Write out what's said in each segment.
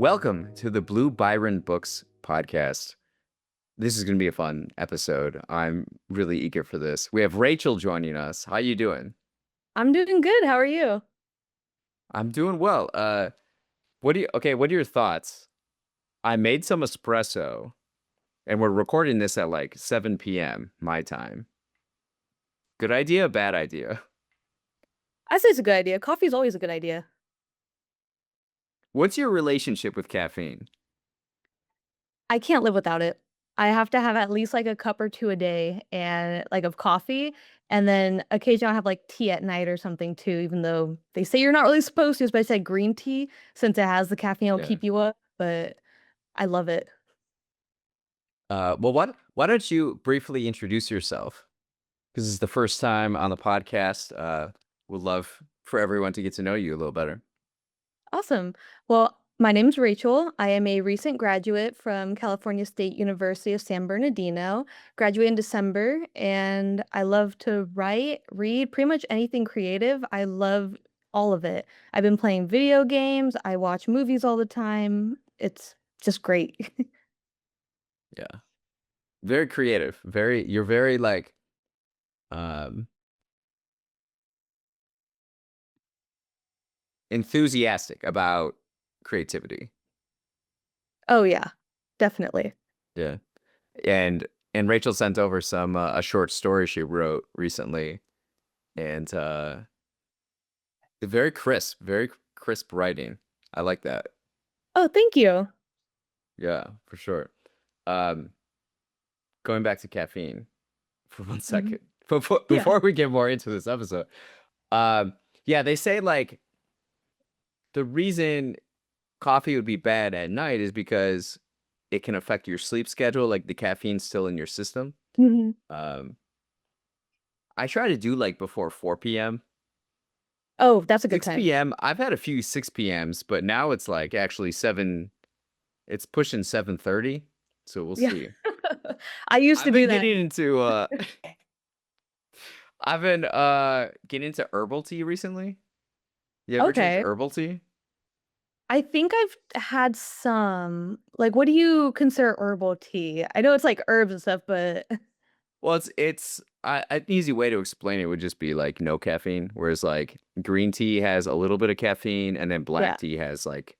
Welcome to the Blue Byron Books podcast. This is going to be a fun episode. I'm really eager for this. We have Rachel joining us. How you doing? I'm doing good. How are you? I'm doing well. What are your thoughts? I made some espresso and we're recording this at like 7 p.m. my time. Good idea, bad idea? I say it's a good idea. Coffee is always a good idea. What's your relationship with caffeine? I can't live without it. I have to have at least like a cup or two a day and like of coffee. And then occasionally I'll have like tea at night or something too, even though they say you're not really supposed to, especially like green tea, since it has the caffeine, it'll Yeah. keep you up. But I love it. Why don't you briefly introduce yourself? Because it's the first time on the podcast. Would love for everyone to get to know you a little better. Awesome. Well, my name's Rachel. I am a recent graduate from California State University of San Bernardino. Graduated in December, and I love to write, read, pretty much anything creative. I love all of it. I've been playing video games. I watch movies all the time. It's just great. Yeah. Very creative. You're very like um enthusiastic about creativity. Oh yeah, definitely. Yeah. And Rachel sent over some a short story she wrote recently, and very crisp writing. I like that. Oh, thank you. Yeah, for sure. Um Going back to caffeine for one Mhm. second. Yeah. Before we get more into this episode. Um yeah, they say like the reason coffee would be bad at night is because it can affect your sleep schedule, like the caffeine's still in your system. Mhm. Um, I try to do like before 4 p.m. Oh, that's a good 6 time. p.m. I've had a few 6 p.m.s, but now it's like actually 7, it's pushing 7:30. So we'll Yeah. see. I used to I've do been that. getting into I've been getting into herbal tea recently. You ever drink Okay. herbal tea? I think I've had some. Like, what do you consider herbal tea? I know it's like herbs and stuff, but Well, it's an easy way to explain it would just be like no caffeine, whereas like green tea has a little bit of caffeine, and then black yeah, tea has like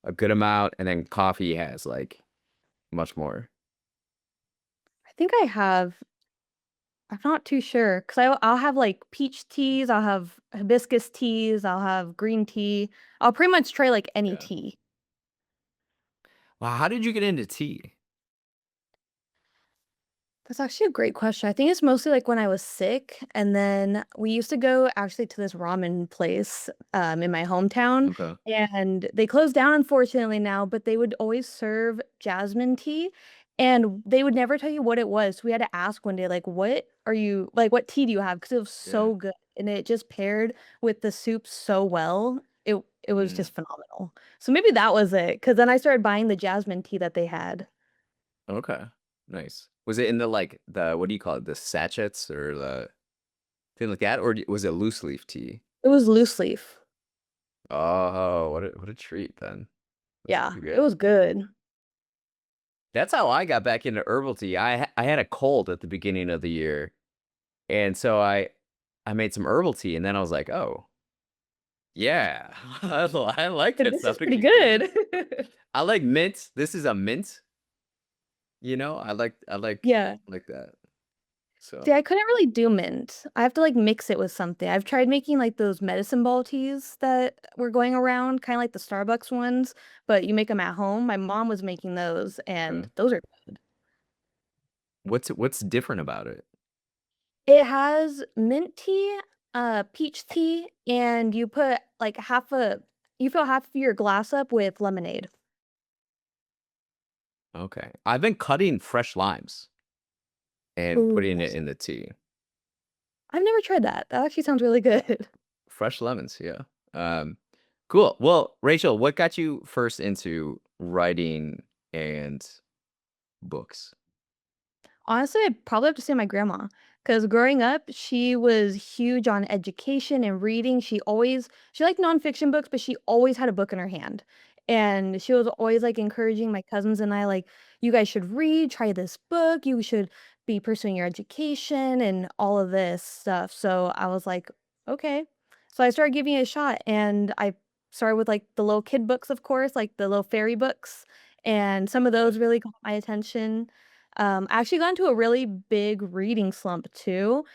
a good amount, and then coffee has like much more. I think I have. I'm not too sure because I'll have like peach teas, I'll have hibiscus teas, I'll have green tea. I'll pretty much try like any Yeah. tea. Well, how did you get into tea? That's actually a great question. I think it's mostly like when I was sick, and then we used to go actually to this ramen place in my hometown, Okay. and they closed down unfortunately now, but they would always serve jasmine tea, and they would never tell you what it was. So we had to ask one day, like, "What are you like? What tea do you have?" Because it was Yeah. so good, and it just paired with the soup so well. It was Mm. just phenomenal. So maybe that was it. Because then I started buying the jasmine tea that they had. Okay. Nice. Was it in the like the what do you call it? The sachets or the thing like that, or was it loose leaf tea? It was loose leaf. Oh, what a treat then. That's Yeah, pretty it good. was good. That's how I got back into herbal tea. I had a cold at the beginning of the year, and so I made some herbal tea, and then I was like, oh yeah, I like that This stuff is to pretty keep drinking. good. I like mint. This is a mint. Yeah. I like that. See, So I couldn't really do mint. I have to like mix it with something. I've tried making like those medicine ball teas that were going around, kind of like the Starbucks ones, but you make them at home. My mom was making those, and okay. those are good. What's different about it? It has mint tea, peach tea, and you put like you fill half of your glass up with lemonade. Okay, I've been cutting fresh limes and Ooh, putting it in the tea. I've never tried that. That actually sounds really good. Fresh lemons, yeah. Um, cool. Well, Rachel, what got you first into writing and books? Honestly, I'd probably have to say my grandma, because growing up, she was huge on education and reading. She liked nonfiction books, but she always had a book in her hand. And she was always, like, encouraging my cousins and I, like, "You guys should read, try this book, you should be pursuing your education," and all of this stuff, so I was like, "Okay." So I started giving it a shot, and I started with, like, the little kid books, of course, like the little fairy books, and some of Okay. those really caught my attention. I actually got into a really big reading slump too,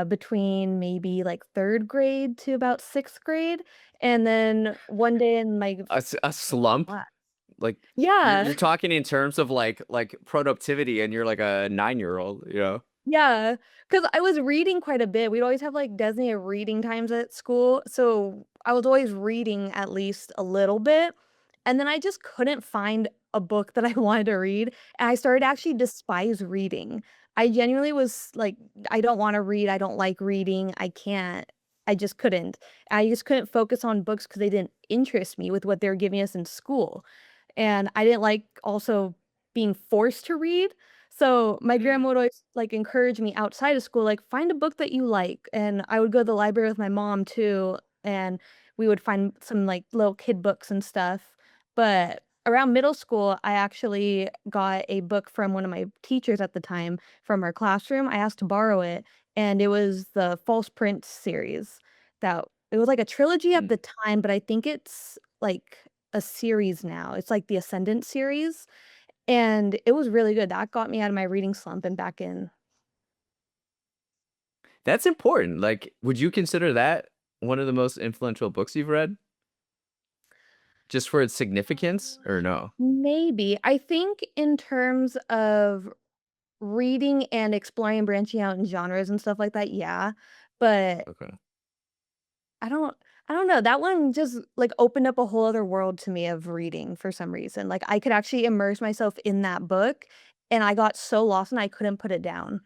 between maybe, like, 3rd grade to about 6th grade, and then one day in my A slump? class. Like, you're Yeah, talking in terms of, like, productivity, and you're like a nine-year-old, you know? yeah, because I was reading quite a bit. We'd always have, like, designated reading times at school, so I was always reading at least a little bit, and then I just couldn't find a book that I wanted to read, and I started to actually despise reading. I genuinely was like, "I don't wanna read, I don't like reading, I can't." I just couldn't. I just couldn't focus on books because they didn't interest me with what they were giving us in school. And I didn't like also being forced to read. So my Mm, grandma would always like encourage me outside of school, like find a book that you like. And I would go to the library with my mom too, and we would find some like little kid books and stuff. But around middle school, I actually got a book from one of my teachers at the time from our classroom. I asked to borrow it, and it was the False Prince series. That it was like a trilogy at mm. the time, but I think it's like a series now. It's like the Ascendant series, and it was really good. That got me out of my reading slump and back in. That's important, like, would you consider that one of the most influential books you've read? Just for its significance, or no? Maybe. I think in terms of reading and exploring and branching out in genres and stuff like that, yeah, but Okay. I don't I don't know, that one just, like, opened up a whole other world to me of reading for some reason. Like, I could actually immerse myself in that book, and I got so lost and I couldn't put it down.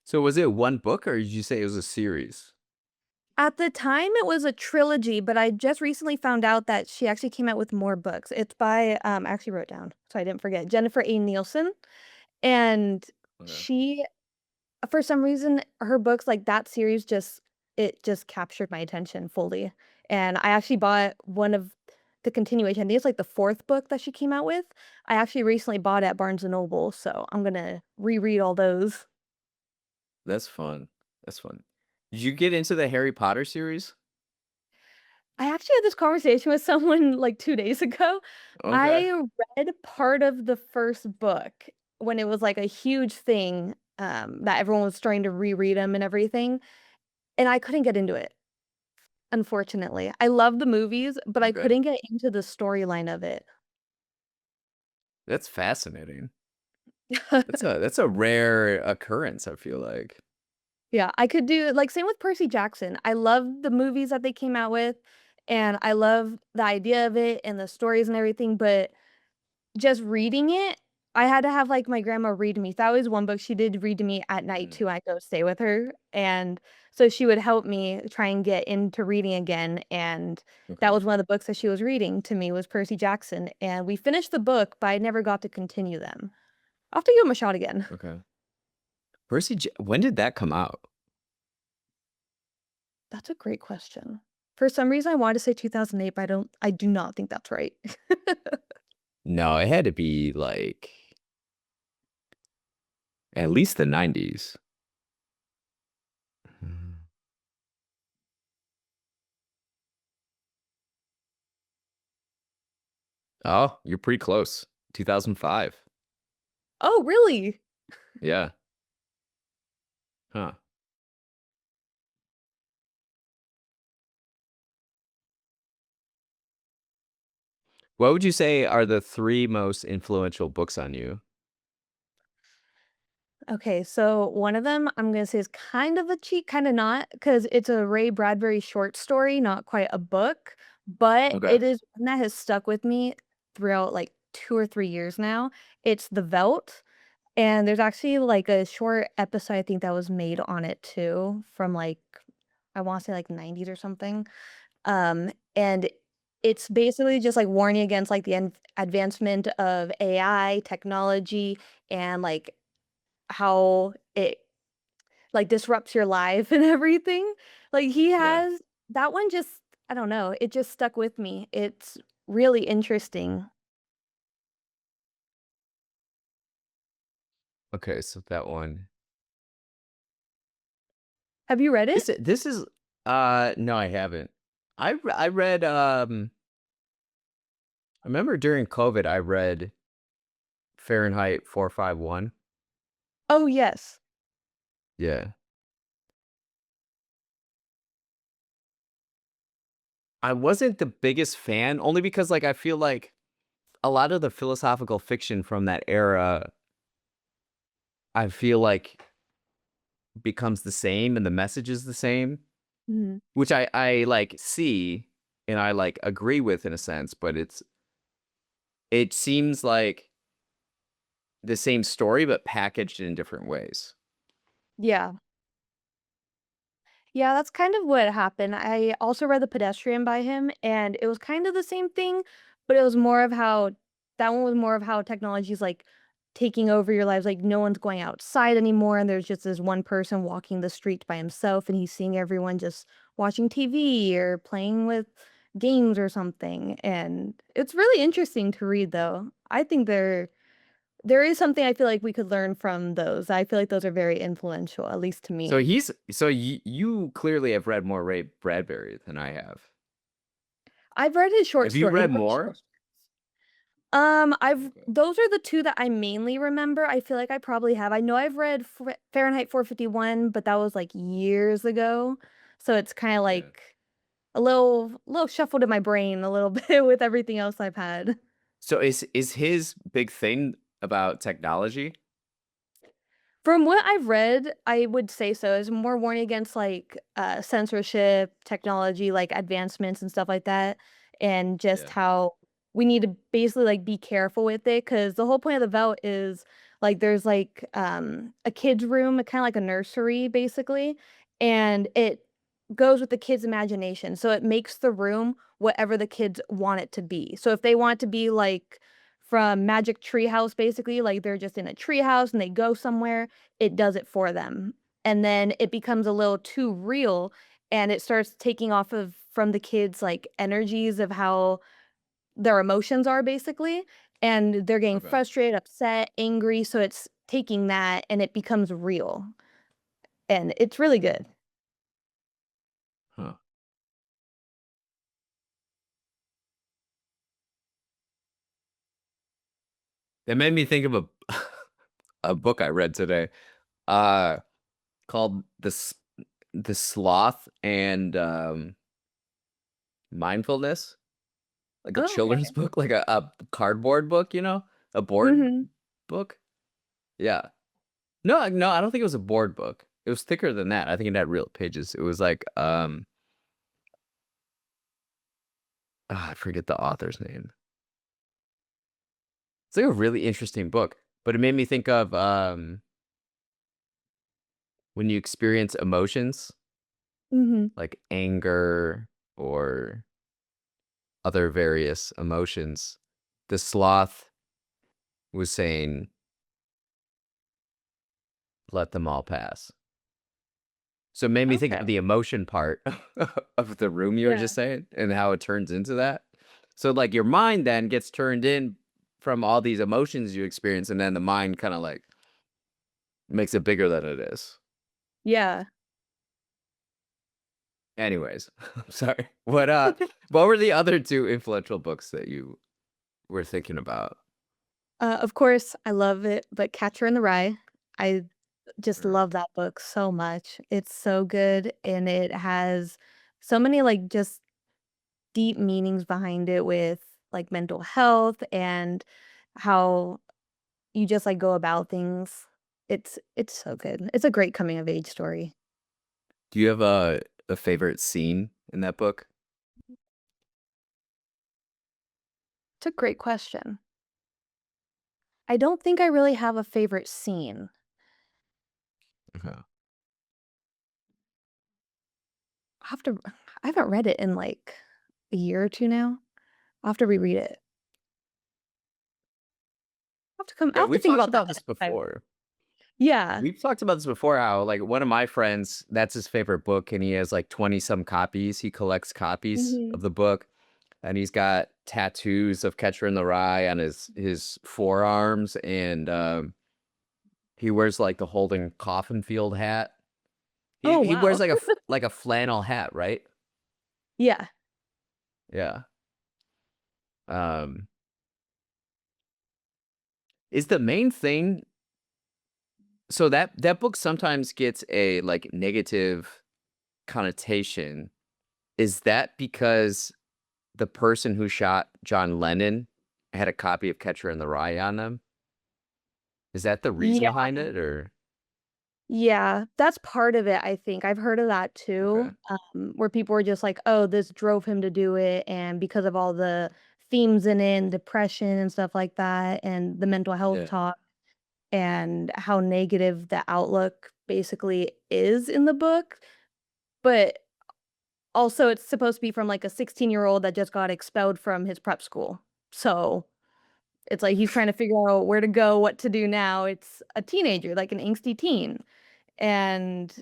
So was it one book, or did you say it was a series? At the time, it was a trilogy, but I just recently found out that she actually came out with more books. It's by, I actually wrote down, so I didn't forget, Jennifer A. Nielsen, and Okay. she for some reason, her books, like, that series just it just captured my attention fully, and I actually bought one of the continuation. I think it's, like, the 4th book that she came out with. I actually recently bought it at Barnes& and Noble, so I'm gonna reread all those. That's fun. That's fun. Did you get into the Harry Potter series? I actually had this conversation with someone, like, 2 days ago. Okay. I read part of the 1st book when it was, like, a huge thing, that everyone was starting to reread them and everything, and I couldn't get into it, unfortunately. I love the movies, but I Okay. couldn't get into the storyline of it. That's fascinating. That's a rare occurrence, I feel like. Yeah, I could do like, same with Percy Jackson. I love the movies that they came out with, and I love the idea of it and the stories and everything, but just reading it, I had to have, like, my grandma read to me. That was one book she did read to me at night Mm, too. I'd go stay with her, and so she would help me try and get into reading again, and that okay. was one of the books that she was reading to me was Percy Jackson, and we finished the book, but I never got to continue them. I'll have to give 'em a shot again. Okay. When did that come out? That's a great question. For some reason, I wanted to say 2008, but I do not think that's right. No, it had to be, like, at least the 90s. Mm. Oh, you're pretty close. 2005. Oh, really? Yeah. Huh. What would you say are the 3 most influential books on you? Okay, so one of them I'm gonna say is kind of a cheat, kinda not, because it's a Ray Bradbury short story, not quite a book, but Okay. it is one that has stuck with me throughout, like, 2 or 3 years now. It's The Veldt, and there's actually, like, a short episode, I think, that was made on it too from, like, I wanna say, like, 90s or something. And it's basically just, like, warning against, like, the advancement of AI, technology, and, like, how it, like, disrupts your life and everything. Like, he Yeah. has that one just I don't know, it just stuck with me. It's really interesting. Okay, so that one. Have you read it? This is no, I haven't. I read I remember during COVID I read Fahrenheit 451. Oh, yes. Yeah. I wasn't the biggest fan only because like I feel like a lot of the philosophical fiction from that era I feel like becomes the same and the message is the same, Mhm. which I like see and I like agree with in a sense, but it seems like the same story but packaged in different ways. Yeah. Yeah, that's kind of what happened. I also read The Pedestrian by him, and it was kind of the same thing, but it was more of how that one was more of how technology is like taking over your lives. Like no one's going outside anymore, and there's just this one person walking the street by himself, and he's seeing everyone just watching TV or playing with games or something. And it's really interesting to read, though. I think there is something I feel like we could learn from those. I feel like those are very influential, at least to So me. he's so you clearly have read more Ray Bradbury than I have. I've read his short Have you story. read more? I've Okay. those are the 2 that I mainly remember. I feel like I probably have. I know I've read Fahrenheit 451, but that was, like, years ago, so it's kinda, Yeah. like, a little shuffled in my brain a little bit with everything else I've had. So is his big thing about technology? From what I've read, I would say so. It's more warning against like censorship, technology, like advancements and stuff like that, and just Yeah. how we need to basically like be careful with it. Because the whole point of the Veldt is like there's like a kid's room, kind of like a nursery, basically, and it goes with the kid's imagination. So it makes the room whatever the kids want it to be. So if they want it to be like from Magic Tree House, basically, like they're just in a tree house and they go somewhere, it does it for them. And then it becomes a little too real and it starts taking off of from the kids like energies of how their emotions are basically. And they're getting Okay. frustrated, upset, angry. So it's taking that and it becomes real. And it's really good. Huh. That made me think of a a book I read today, uh, called The Sloth and Mindfulness, like a Oh, okay. children's book, like a cardboard book, a board Mhm. book. Yeah. No, no, I don't think it was a board book. It was thicker than that. I think it had real pages. It was like I forget the author's name. It's like a really interesting book, but it made me think of when you experience emotions Mhm. like anger or other various emotions. The sloth was saying, let them all pass. So it made me think Okay. of the emotion part of the room you were Yeah. just saying and how it turns into that. So like your mind then gets turned in from all these emotions you experience, and then the mind kind of like makes it bigger than it is. Yeah. Anyways, I'm sorry. What were the other two influential books that you were thinking about? Of course, I love it, but Catcher in the Rye, I just Right. love that book so much. It's so good and it has so many like just deep meanings behind it with like mental health and how you just like go about things. It's so good. It's a great coming of age story. Do you have a favorite scene in that book? It's a great question. I don't think I really have a favorite scene. Okay. I have to I haven't read it in like a year or two now. I'll have to reread it. Yeah, I'll have to we've think talked about about that this next time. before. Yeah. We've talked about this before, how, like, one of my friends, that's his favorite book, and he has, like, 20 some copies. He collects copies Mhm. of the book, and he's got tattoos of Catcher in the Rye on his forearms, and, he wears, like, the Holden Caulfield hat. He Oh, he wears, wow. like a flannel hat, right? Yeah. Yeah. Um, is the main thing so that book sometimes gets a, like, negative connotation. Is that because the person who shot John Lennon had a copy of Catcher in the Rye on them? Is that the reason Yeah. behind it, or Yeah, that's part of it, I think. I've heard of that okay. too, where people were just like, "Oh, this drove him to do it," and because of all the themes in it, and depression and stuff like that, and the mental health Yeah. talk, and how negative the outlook basically is in the book, but also it's supposed to be from, like, a 16-year-old that just got expelled from his prep school. So, it's like he's trying to figure out where to go, what to do now. It's a teenager, like an angsty teen, and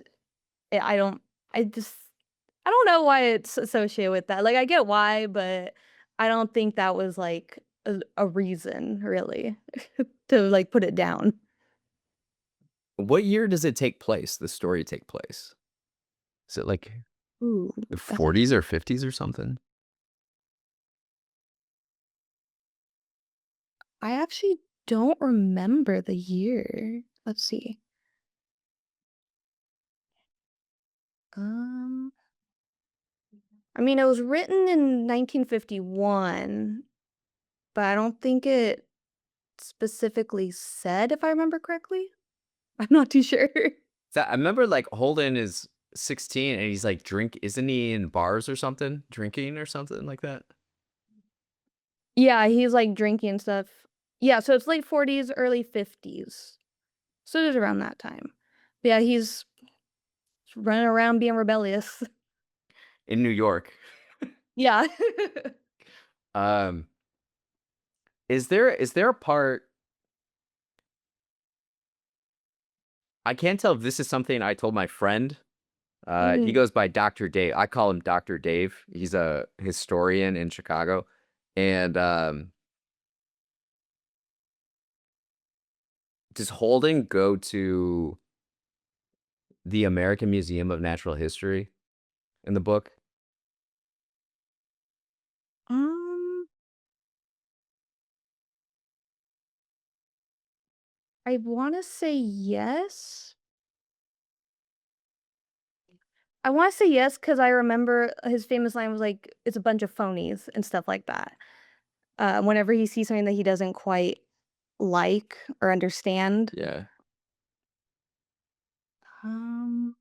I don't I just I don't know why it's associated with that. Like, I get why, but I don't think that was, like, a reason really to, like, put it down. What year does it take place, the story take place? Is it, like, Ooh, the that's a 40s or 50s or something? I actually don't remember the year. Let's see. Um, I mean, it was written in 1951, but I don't think it specifically said, if I remember correctly. I'm not too sure. So, I remember, like, Holden is 16 and he's, like, isn't he in bars or something? Drinking or something like that? Yeah, he's, like, drinking and stuff. Yeah, so it's late 40s, early 50s. So it is around that time. But yeah, he's running around being rebellious. In New York. Yeah. Um, is there a part I can't tell if this is something I told my friend. He Mhm. goes by Dr. Dave. I call him Dr. Dave. He's a historian in Chicago. And does Holden go to the American Museum of Natural History in the book? Um, I wanna say yes. I wanna say yes because I remember his famous line was like, "It's a bunch of phonies," and stuff like that. Whenever he sees something that he doesn't quite like or understand. Yeah. Um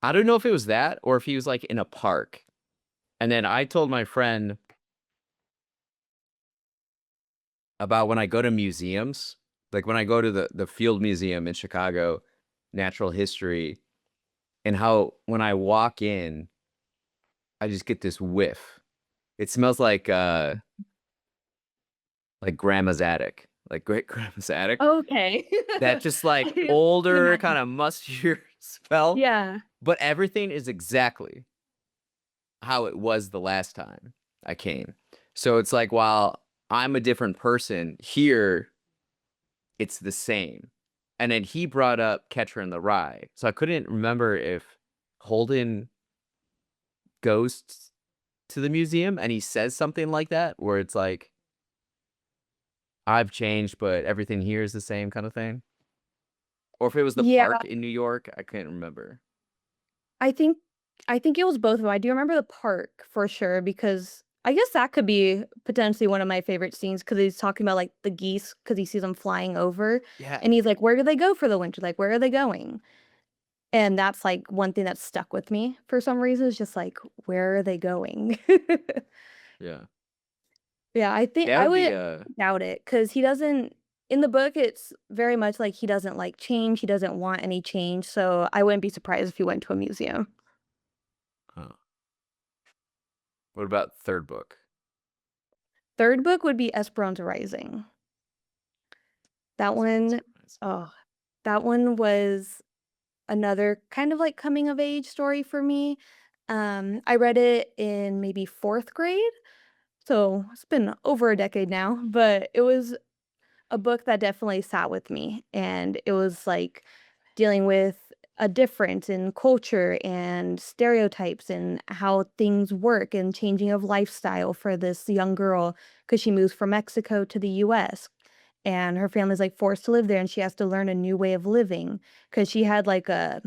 I don't know if it was that or if he was like in a park. And then I told my friend about when I go to museums, like when I go to the Field Museum in Chicago, natural history, and how when I walk in, I just get this whiff. It smells like grandma's attic, like great grandma's attic. Okay. That just I like can older, imagine. kind of mustier smell, Yeah. but everything is exactly how it was the last time I came. So it's like while I'm a different person here, it's the same. And then he brought up Catcher in the Rye. So I couldn't remember if Holden goes to the museum and he says something like that, where it's like, I've changed, but everything here is the same kind of thing. Or if it was the Yeah, park in New York, I can't remember. I think I think it was both of 'em. I do remember the park for sure because I guess that could be potentially one of my favorite scenes because he's talking about, like, the geese because he sees them flying over, Yeah, and he's like, "Where do they go for the winter? Like, where are they going?" And that's, like, one thing that stuck with me for some reason, is just like, "Where are they going?" yeah. Yeah, I think That I would be would a doubt it because he doesn't in the book, it's very much like he doesn't like change, he doesn't want any change, so I wouldn't be surprised if he went to a museum. huh. What about third book? 3rd book would be Esperanza Rising. That one Nice. oh, that one was another kind of, like, coming of age story for me. I read it in maybe 4th grade, so it's been over a decade now, but it was a book that definitely sat with me, and it was, like, dealing with a difference in culture and stereotypes and how things work and changing of lifestyle for this young girl because she moves from Mexico to the US, and her family's, like, forced to live there, and she has to learn a new way of living because she had, like, a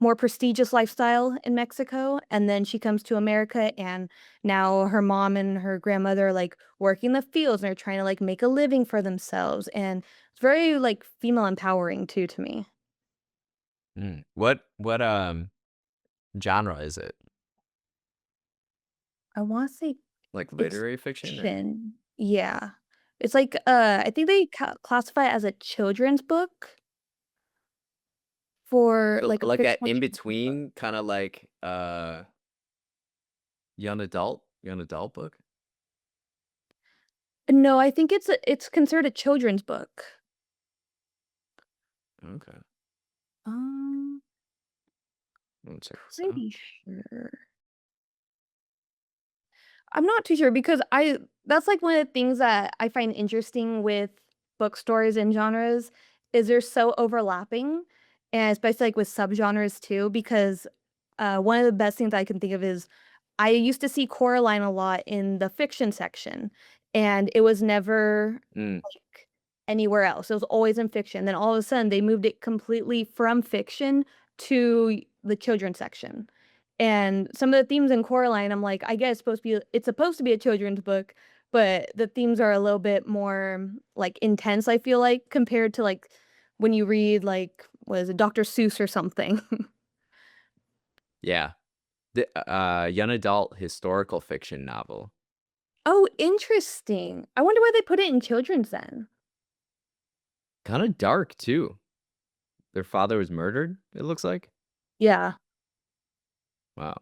more prestigious lifestyle in Mexico, and then she comes to America, and now her mom and her grandmother are, like, working the fields, and they're trying to, like, make a living for themselves, and it's very, like, female empowering too to me. What genre is it? I wanna say Like it's literary fiction or fiction. Yeah. It's like, I think they classify it as a children's book for, so like, a like a fictional in children's book. between kind of like young adult book? No, I think it's considered a children's book. Okay. Um, Let me check this out. pretty sure. I'm not too sure because I that's like one of the things that I find interesting with book stories and genres is they're so overlapping, and especially like with subgenres too, because one of the best things I can think of is I used to see Coraline a lot in the fiction section, and it was never Mm, like anywhere else. It was always in fiction. Then all of a sudden they moved it completely from fiction to the children's section. And some of the themes in Coraline, I'm like, I guess it's supposed to be a children's book, but the themes are a little bit more like intense, I feel like, compared to like when you read like what is it, Dr. Seuss or something. yeah. The young adult historical fiction novel. Oh, interesting. I wonder why they put it in children's then. Kind of dark too. Their father was murdered, it looks like. Yeah. Wow.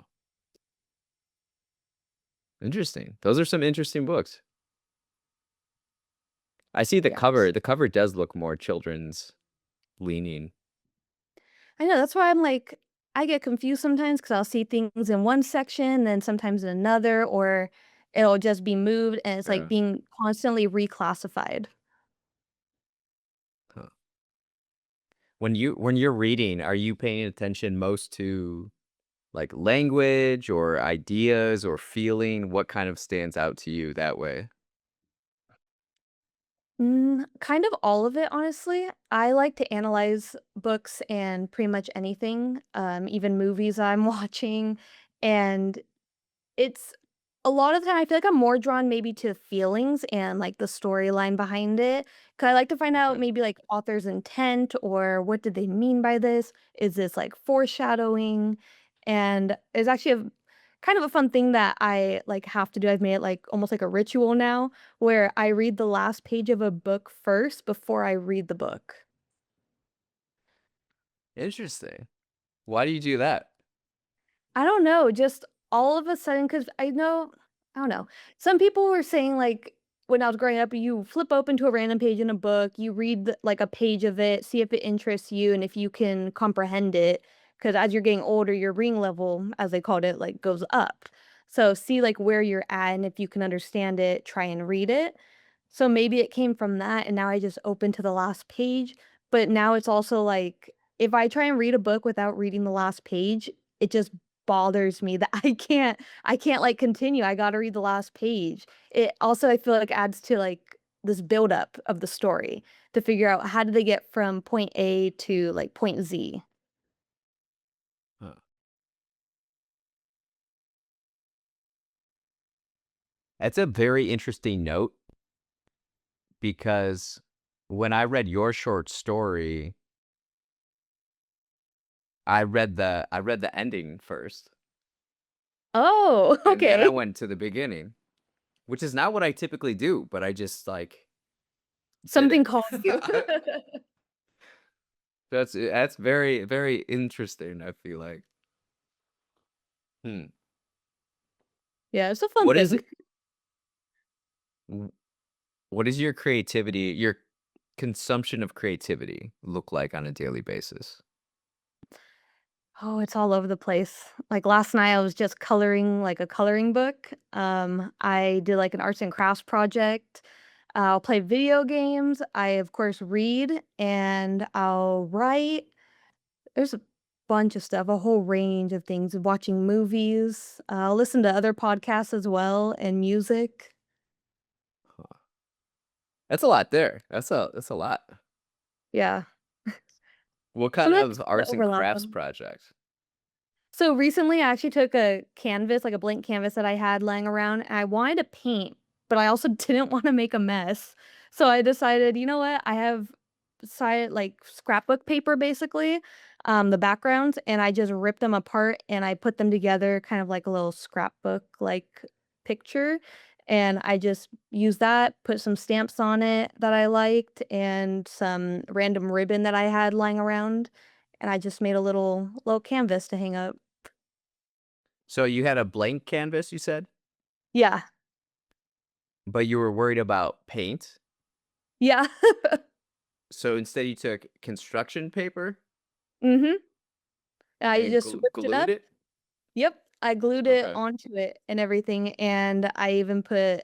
Interesting. Those are some interesting books. I see the cover. Yes. The cover does look more children's leaning. I know, that's why I'm like, I get confused sometimes because 'cause I'll see things in one section, then sometimes in another, or it'll just be moved, and it's, like, Yeah. being constantly reclassified. Huh. When you're reading, are you paying attention most to like language or ideas or feeling? What kind of stands out to you that way? Kind of all of it, honestly. I like to analyze books and pretty much anything, even movies I'm watching, and it's a lot of the time, I feel like I'm more drawn maybe to feelings and, like, the storyline behind it. Cause I like to find out Okay. maybe, like, author's intent or what did they mean by this? Is this, like, foreshadowing? And it's actually a kind of a fun thing that I, like, have to do. I've made it, like, almost like a ritual now where I read the last page of a book first before I read the book. Interesting. Why do you do that? I don't know, just all of a sudden, because I don't know. Some people were saying, like, when I was growing up, you flip open to a random page in a book, you read, like, a page of it, see if it interests you and if you can comprehend it. Because as you're getting older, your reading level, as they called it, like, goes up. So see, like, where you're at, and if you can understand it, try and read it. So maybe it came from that, and now I just open to the last page, but now it's also, like, if I try and read a book without reading the last page, it just bothers me that I can't, like, continue, I gotta read the last page. It also, I feel like, adds to, like, this buildup of the story to figure out how did they get from point A to, like, point Z. Huh. That's a very interesting note because when I read your short story, I read the ending first, Oh, and then I okay. went to the beginning, which is not what I typically do, but I just like did Something it. called you. That's very very interesting. I feel like. Hmm. Yeah, it's a fun What is thing. it? What is your creativity? consumption of creativity look like on a daily basis? Oh, it's all over the place. Like last night I was just coloring like a coloring book. I did like an arts and crafts project. I'll play video games. I of course read and I'll write. There's a bunch of stuff, a whole range of things. Watching movies. I'll listen to other podcasts as well and music. Huh. That's a lot there. That's a lot. Yeah. What kind Sometimes of the arts and overlap crafts of projects? So recently, I actually took a canvas, like a blank canvas that I had laying around, and I wanted to paint, but I also didn't want to make a mess. So I decided, you know what? I have side like scrapbook paper basically, the backgrounds, and I just ripped them apart and I put them together, kind of like a little scrapbook like picture. And I just used that, put some stamps on it that I liked, and some random ribbon that I had lying around, and I just made a little canvas to hang up. So you had a blank canvas, you said, Yeah. but you were worried about paint. Yeah. So instead you took construction paper Mhm. I and just ripped it glued up. it? Yep. I glued it Okay. onto it and everything, and I even put,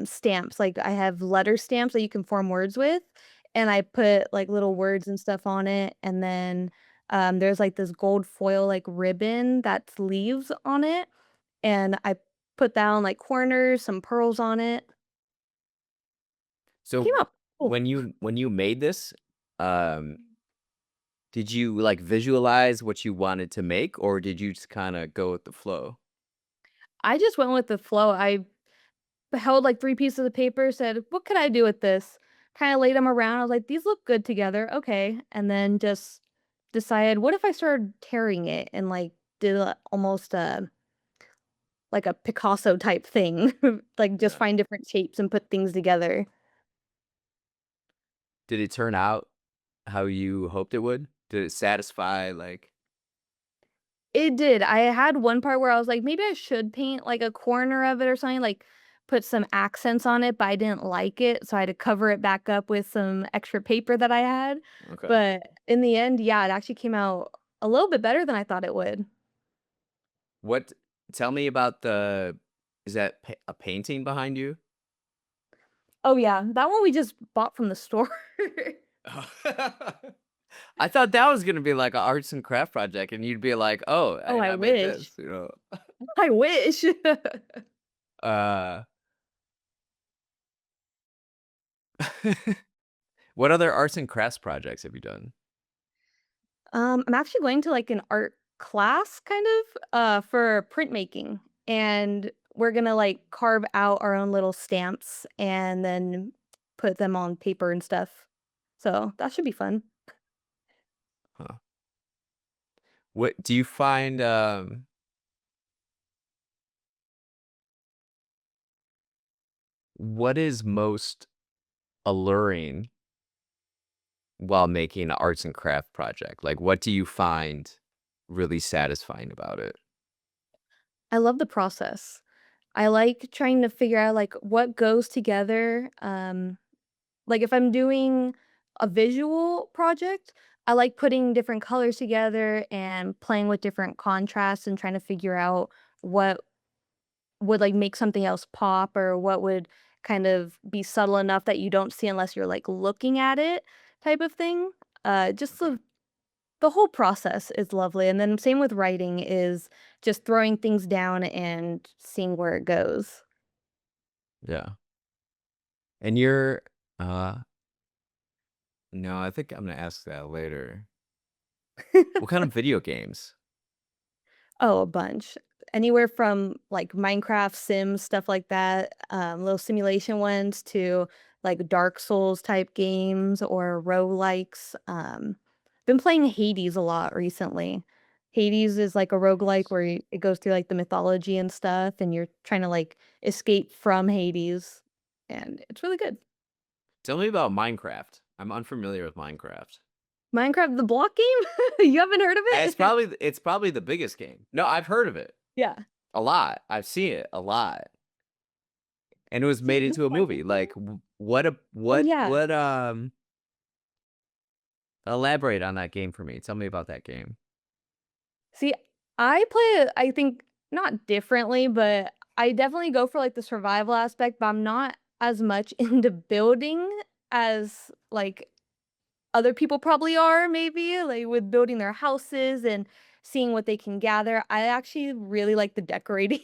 stamps, like, I have letter stamps that you can form words with, and I put, like, little words and stuff on it, and then, there's, like, this gold foil, like, ribbon that's leaves on it, and I put down, like, corners, some pearls on it. Came So out cool. when you made this, um, did you like visualize what you wanted to make, or did you just kind of go with the flow? I just went with the flow. I held, like, 3 pieces of paper, said, "What could I do with this?" Kinda laid them around, I was like, "These look good together, okay," and then just decided, "What if I started tearing it and, like, did a almost a like a Picasso type thing?" Like, just Yeah. find different shapes and put things together. Did it turn out how you hoped it would? Did it satisfy like It did, I had one part where I was like, "Maybe I should paint, like, a corner of it or something, like, put some accents on it," but I didn't like it, so I had to cover it back up with some extra paper that I had, okay. but in the end, yeah, it actually came out a little bit better than I thought it would. What tell me about the is that a painting behind you? Oh, yeah, that one we just bought from the store. I thought that was gonna be like an arts and craft project, and you'd be like, "Oh, Oh, I I made wish. this." I wish. Uh, what other arts and crafts projects have you done? I'm actually going to, like, an art class kind of, for printmaking, and we're gonna, like, carve out our own little stamps and then put them on paper and stuff. So, that should be fun. Huh. What do you find, what is most alluring while making an arts and craft project? Like, what do you find really satisfying about it? I love the process. I like trying to figure out, like, what goes together, like, if I'm doing a visual project, I like putting different colors together and playing with different contrasts and trying to figure out what would, like, make something else pop or what would kind of be subtle enough that you don't see unless you're, like, looking at it type of thing. Just Okay. the whole process is lovely, and then same with writing is just throwing things down and seeing where it goes. Yeah. And you're, uh no, I think I'm gonna ask that later. What kind of video games? Oh, a bunch. Anywhere from, like, Minecraft, Sims, stuff like that, little simulation ones to, like, Dark Souls type games or roguelikes, been playing Hades a lot recently. Hades is like a roguelike where it goes through, like, the mythology and stuff, and you're trying to, like, escape from Hades, and it's really good. Tell me about Minecraft. I'm unfamiliar with Minecraft. Minecraft, the block game? You haven't heard of it? It's probably the biggest game. No, I've heard of it Yeah. a lot. I've seen it a lot, and it was See, made no, into a I movie. think Like, what a oh, yeah. what Elaborate on that game for me. Tell me about that game. See, I play it, I think, not differently, but I definitely go for, like, the survival aspect, but I'm not as much into building as, like, other people probably are maybe, like, with building their houses and seeing what they can gather. I actually really like the decorating.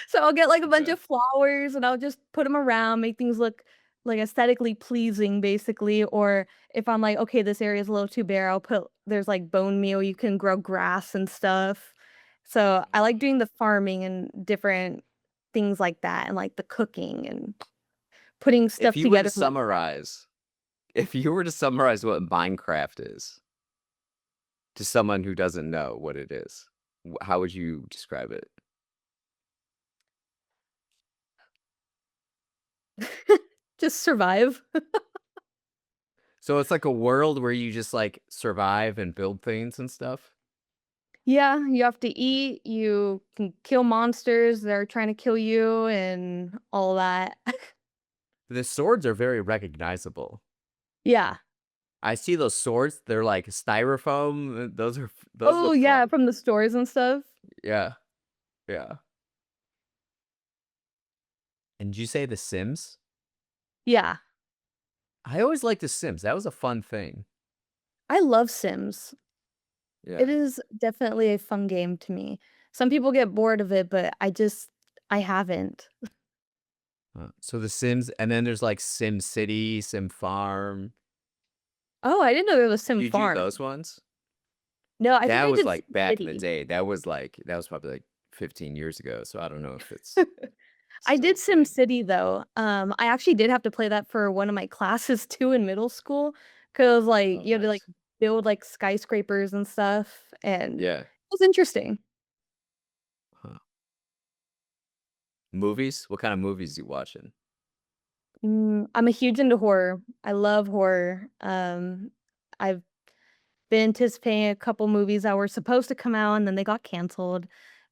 So I'll get, like, a bunch Okay. of flowers, and I'll just put them around, make things look, like, aesthetically pleasing, basically, or if I'm like, "Okay, this area is a little too bare," I'll put there's, like, bone meal, you can grow grass and stuff. So I like doing the farming and different things like that, and, like, the cooking and putting If stuff you were to together. summarize, if you were to summarize what Minecraft is to someone who doesn't know what it is, how would you describe it? Just survive. So it's like a world where you just like survive and build things and stuff. Yeah, you have to eat, you can kill monsters that are trying to kill you and all that. The swords are very recognizable. Yeah. I see those swords, they're like styrofoam. Those Oh, look yeah, fun. from the stores and stuff. Yeah. Yeah. And did you say The Sims? Yeah. I always liked The Sims. That was a fun thing. I love Sims. Yeah. It is definitely a fun game to me. Some people get bored of it, but I haven't. So The Sims, and then there's like Sim City, Sim Farm. Oh, I didn't know there was Did Sim you do Farm. those ones? No, I think That I was did like Sim back in the City. day. That was probably like 15 years ago. So I don't know if it's I still did a thing. SimCity though. I actually did have to play that for one of my classes too in middle school, cause like, Oh, you had to, like, nice. build, like, skyscrapers and stuff, and it Yeah. was interesting. Huh. Movies? What kind of movies you watching? I'm a huge into horror. I love horror. I've been anticipating a couple movies that were supposed to come out and then they got canceled,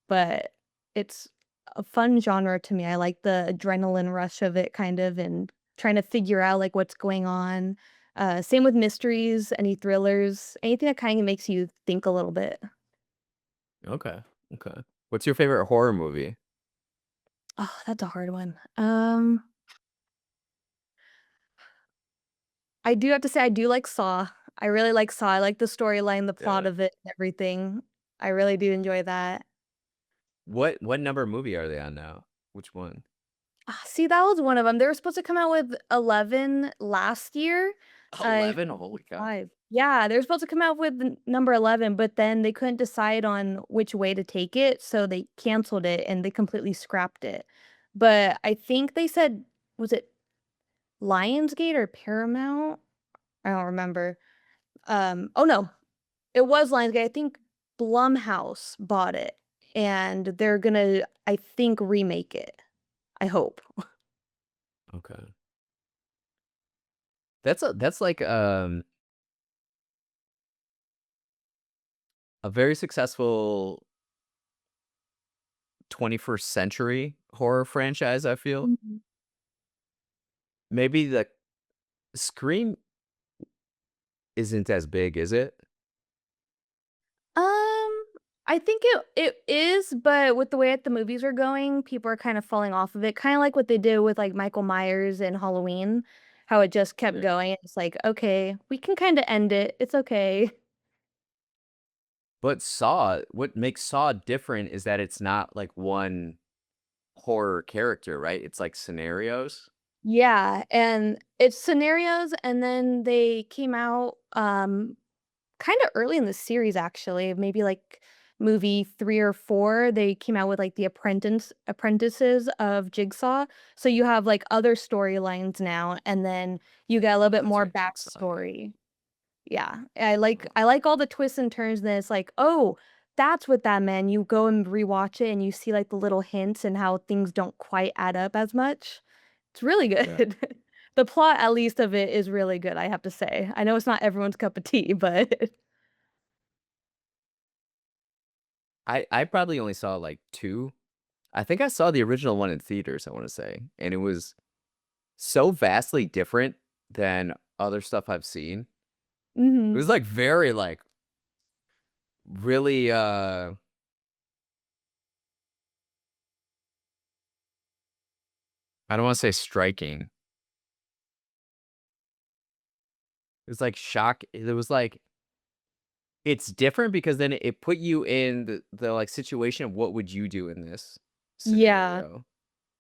but it's a fun genre to me. I like the adrenaline rush of it kind of and trying to figure out like what's going on. Same with mysteries, any thrillers, anything that kind of makes you think a little bit. Okay. Okay. What's your favorite horror movie? Oh, that's a hard one. I do have to say I do like Saw. I really like Saw. I like the storyline, the plot Yeah. of it, and everything. I really do enjoy that. What number movie are they on now? Which one? Ah, see, that was one of them. They were supposed to come out with 11 last year, and 11? Holy cow. 5. Yeah, they were supposed to come out with n number 11, but then they couldn't decide on which way to take it, so they canceled it and they completely scrapped it. But I think they said was it Lionsgate or Paramount? I don't remember. Oh, no, it was Lionsgate. I think Blumhouse bought it, and they're gonna, I think, remake it. I hope. Okay. That's like a very successful 21st century horror franchise, I feel. Mhm. Maybe the Scream isn't as big, is it? Um, I think it is, but with the way that the movies are going, people are kind of falling off of it, kinda like what they did with, like, Michael Myers and Halloween, how it just kept Yeah. going. It's like, "Okay, we can kinda end it. It's okay." But Saw, what makes Saw different is that it's not like one horror character, right? It's like scenarios. Yeah, and it's scenarios, and then they came out, kinda early in the series, actually, maybe, like, movie 3 or 4, they came out with, like, the apprentices of Jigsaw, so you have, like, other storylines now, and then you get a little bit That's more right, Jigsaw. Yeah. backstory. Yeah, I like all the twists and turns, and it's like, "Oh, that's what that meant." You go and rewatch it, and you see, like, the little hints and how things don't quite add up as much. It's really Yeah. good. The plot, at least, of it is really good, I have to say. I know it's not everyone's cup of tea, but I probably only saw like 2. I think I saw the original one in theaters, I wanna say, and it was so vastly different than other stuff I've seen. It Mhm. was like very like really I don't want to say striking. It was like shock. It was like it's different because then it put you in the like situation of what would you do in this Yeah, scenario.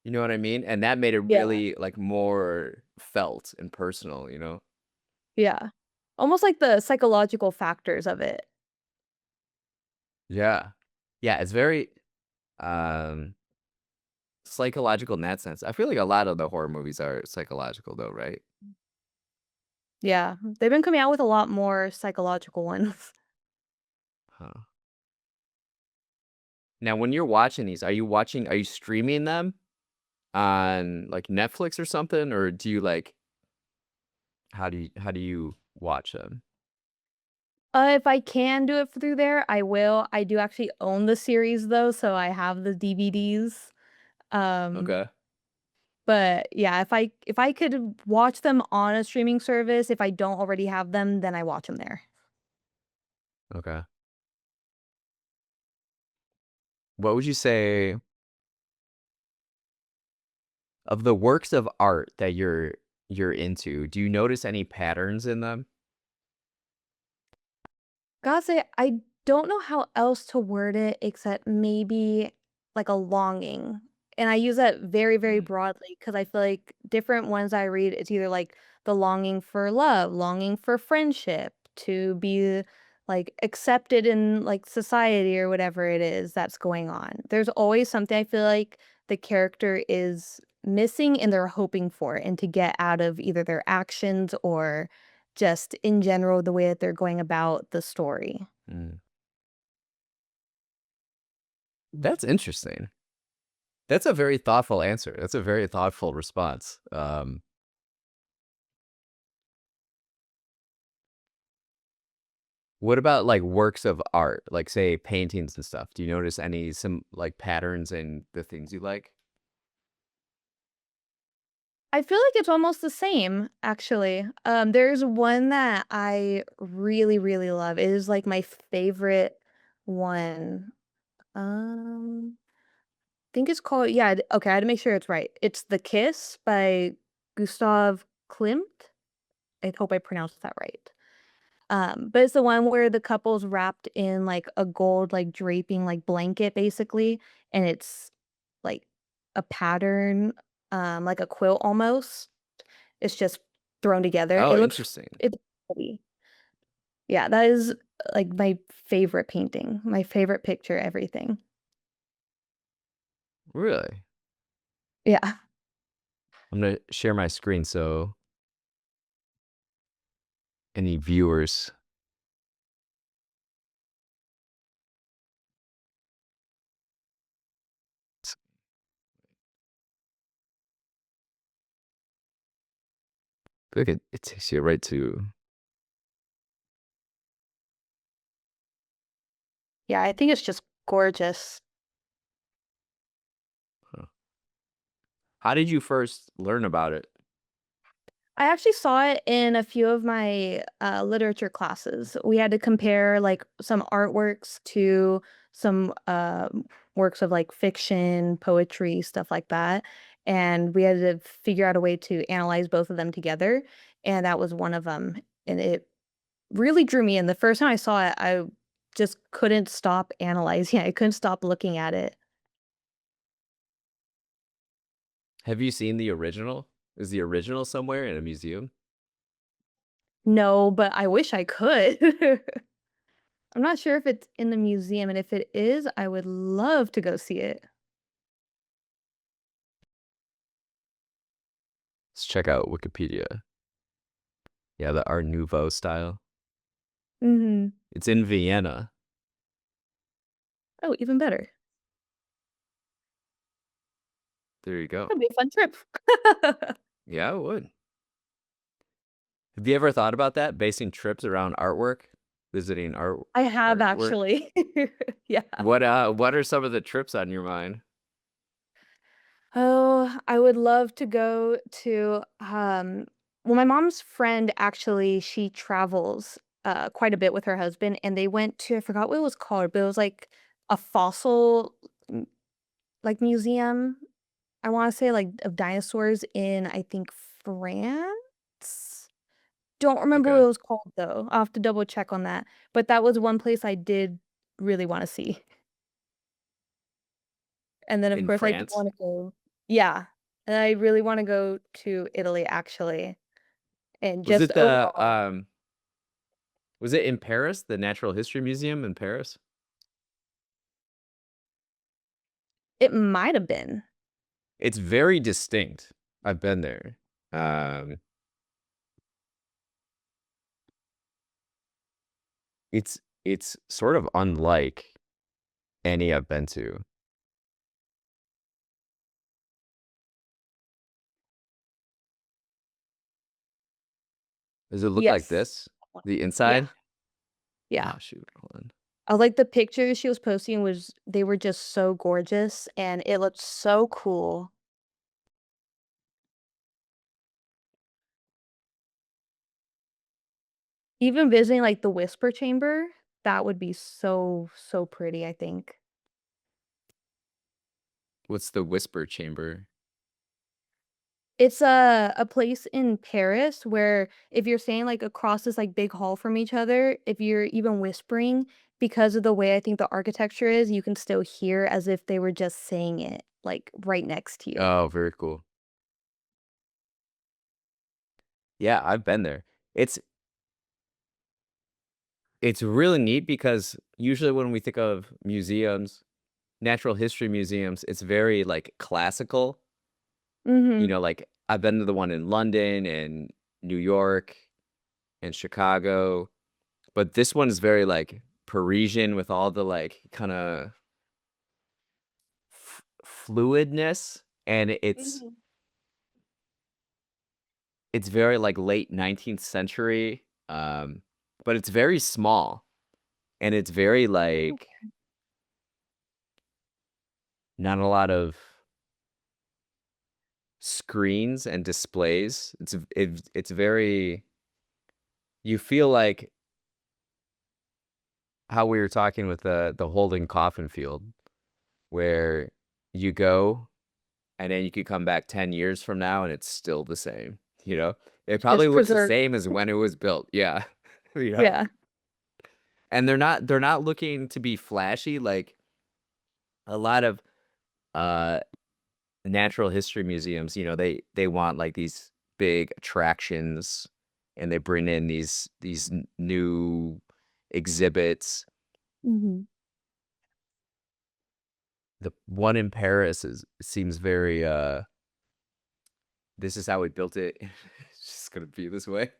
You know what I mean? And that made it yeah, really like more felt and personal, you know? yeah. Almost like the psychological factors of it. Yeah. Yeah, it's very um psychological in that sense. I feel like a lot of the horror movies are psychological though, right? Yeah, they've been coming out with a lot more psychological ones. Huh. Now, when you're watching these, are you streaming them on like Netflix or something, or do you like how do you watch them? If I can do it through there, I will. I do actually own the series though, so I have the DVDs. Um, Okay. but yeah, if I could watch them on a streaming service, if I don't already have them, then I watch them there. Okay. What would you say of the works of art that you're into? Do you notice any patterns in them? Gotta say, I don't know how else to word it except maybe like a longing. And I use that very, very Mm, broadly because I feel like different ones I read, it's either like the longing for love, longing for friendship, to be like accepted in like society or whatever it is that's going on. There's always something I feel like the character is missing and they're hoping for and to get out of either their actions or just in general, the way that they're going about the story. mm. That's interesting. That's a very thoughtful answer. That's a very thoughtful response. What about like works of art, like say paintings and stuff? Do you notice any some like patterns in the things you like? I feel like it's almost the same, actually. There's one that I really, really love. It is like my favorite one. I think it's called yeah, okay, I had to make sure it's right. It's The Kiss by Gustav Klimt. I hope I pronounced that right. But it's the one where the couple's wrapped in, like, a gold, like, draping, like, blanket, basically, and it's, like, a pattern, like a quilt almost. It's just thrown together. Oh, It looks interesting. it's pretty. Yeah, that is, like, my favorite painting, my favorite picture, everything. Really? Yeah. I'm gonna share my screen so any viewers look at it takes you right to Yeah, I think it's just gorgeous. huh. How did you first learn about it? I actually saw it in a few of my, literature classes. We had to compare, like, some artworks to some, works of, like, fiction, poetry, stuff like that, and we had to figure out a way to analyze both of them together, and that was one of them, and it really drew me in. The first time I saw it, I just couldn't stop analyzing it. I couldn't stop looking at it. Have you seen the original? Is the original somewhere in a museum? No, but I wish I could. I'm not sure if it's in the museum, and if it is, I would love to go see it. Let's check out Wikipedia. Yeah, the Art Nouveau style. Mhm. It's in Vienna. Oh, even better. There you go. That'd be a fun trip. Yeah, I would. Have you ever thought about that? Basing trips around artwork? Visiting I have artwork? actually. Yeah. What are some of the trips on your mind? Oh, I would love to go to, Well, my mom's friend actually, she travels, quite a bit with her husband, and they went to I forgot what it was called, but it was like a fossil, m like, museum, I wanna say, like, of dinosaurs in, I think, France? Don't remember what Okay. it was called, though. I'll have to double check on that, but that was one place I did really wanna see. And then, of In course, I do France? wanna go. Yeah, and I really wanna go to Italy, actually, and Was just it the overall was it in Paris, the Natural History Museum in Paris? it might have been. It's very distinct. I've been there. Um, it's sort of unlike any I've been to. Does it look like Yes. this? The Yeah, inside? yeah. Oh, shoot, hold on. I like the pictures she was posting was they were just so gorgeous, and it looked so cool. Even visiting, like, the Whisper Chamber, that would be so, so pretty, I think. What's the whisper chamber? It's a place in Paris where if you're staying, like, across this, like, big hall from each other, if you're even whispering, because of the way I think the architecture is, you can still hear as if they were just saying it, like, right next to you. Oh, very cool. Yeah, I've been there. It's it's really neat because usually when we think of museums, natural history museums, it's very, like, classical. You Mhm. know, like, I've been to the one in London and New York and Chicago, but this one is very, like, Parisian with all the, like, kinda fluidness, and Mhm. it's very, like, late 19th century, but it's very small, and it's very, like, not a lot of screens and displays. It's very you feel like how we were talking with the Holden Coffin Field, where you go and then you could come back 10 years from now and it's still the same, you know? It probably Just looks the preserve. same as when it was built, yeah, you know? Yeah. And they're not looking to be flashy, like, a lot of, uh, natural history museums, you know, they want, like, these big attractions, and they bring in these n new exhibits. Mhm. The one in Paris is seems very, "This is how we built it. It's just gonna be this way."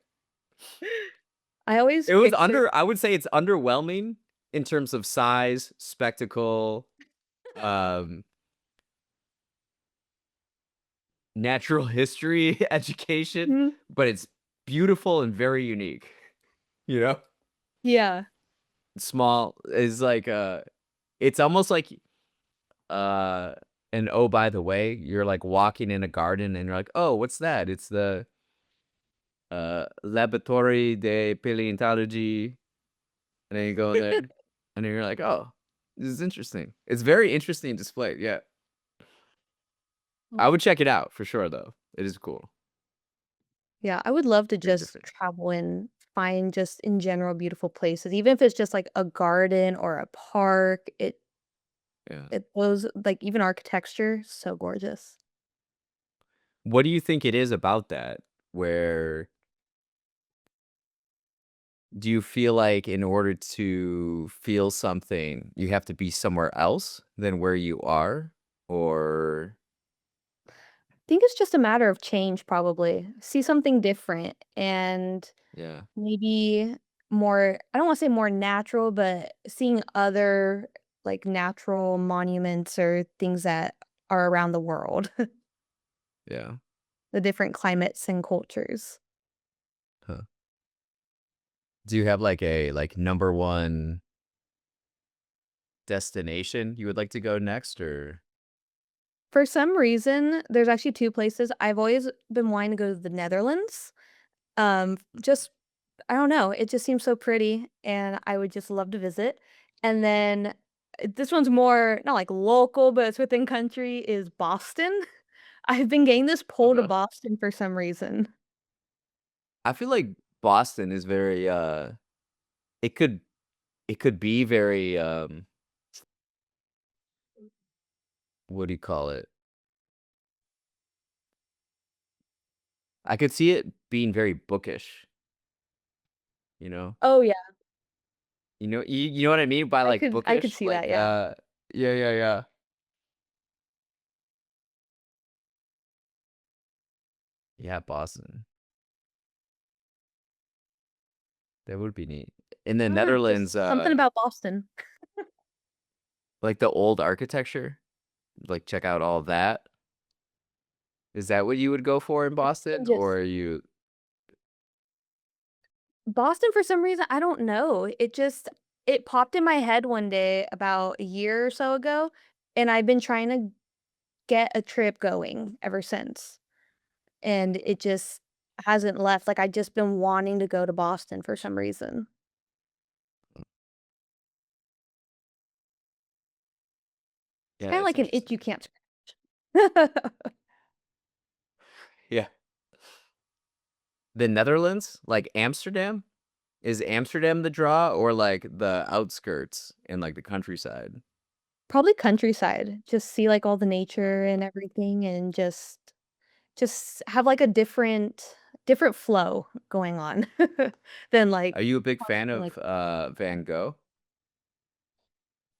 I always It was picture. under I would say it's underwhelming in terms of size, spectacle, um, natural history education, Mhm. but it's beautiful and very unique, you know? Yeah. Small is like, it's almost like, uh, and, oh, by the way, you're, like, walking in a garden and you're like, "Oh, what's that?" It's the, Laboratory de Paleontologie, and then you go in there, and then you're like, "Oh, this is interesting." It's very interesting display, yeah. I Oh. would check it out for sure, though. It is cool. Yeah, I would love to Very just different. travel and find just in general beautiful places, even if it's just like a garden or a park. Yeah. It those like even architecture, so gorgeous. What do you think it is about that? Where do you feel like in order to feel something, you have to be somewhere else than where you are? Or I think it's just a matter of change probably. See something different and yeah, maybe more I don't wanna say more natural, but seeing other like natural monuments or things that are around the world, yeah, the different climates and cultures. huh. Do you have, like, a, like, number 1 destination you would like to go next, or For some reason, there's actually 2 places. I've always been wanting to go to the Netherlands. Just I don't know, it just seems so pretty, and I would just love to visit. And then, this one's more not, like, local, but it's within country, is Boston. I've been getting this pull to Okay. Boston for some reason. I feel like Boston is very, it could it could be very, what do you call it? I could see it being very bookish, you know? Oh, yeah, You know what I mean by, like, I could bookish? see that, Like, yeah. yeah, yeah, yeah. Yeah, Boston. That would be neat. In the I don't know, Netherlands, just something about Boston. like, the old architecture, like, check out all of that. Is that what you would go for in Boston, And or just are you Boston for some reason, I don't know, it popped in my head one day about a year or so ago, and I've been trying to get a trip going ever since, and it just hasn't left, like, I just been wanting to go to Boston for some reason. It's Yeah, kinda that's like an itch interesting. you can't scratch. Yeah. The Netherlands? Like Amsterdam? Is Amsterdam the draw or, like, the outskirts and, like, the countryside? Probably countryside, just see, like, all the nature and everything and just have, like, a different flow going on than, like, Are you a big fan constantly, of, like Van Gogh?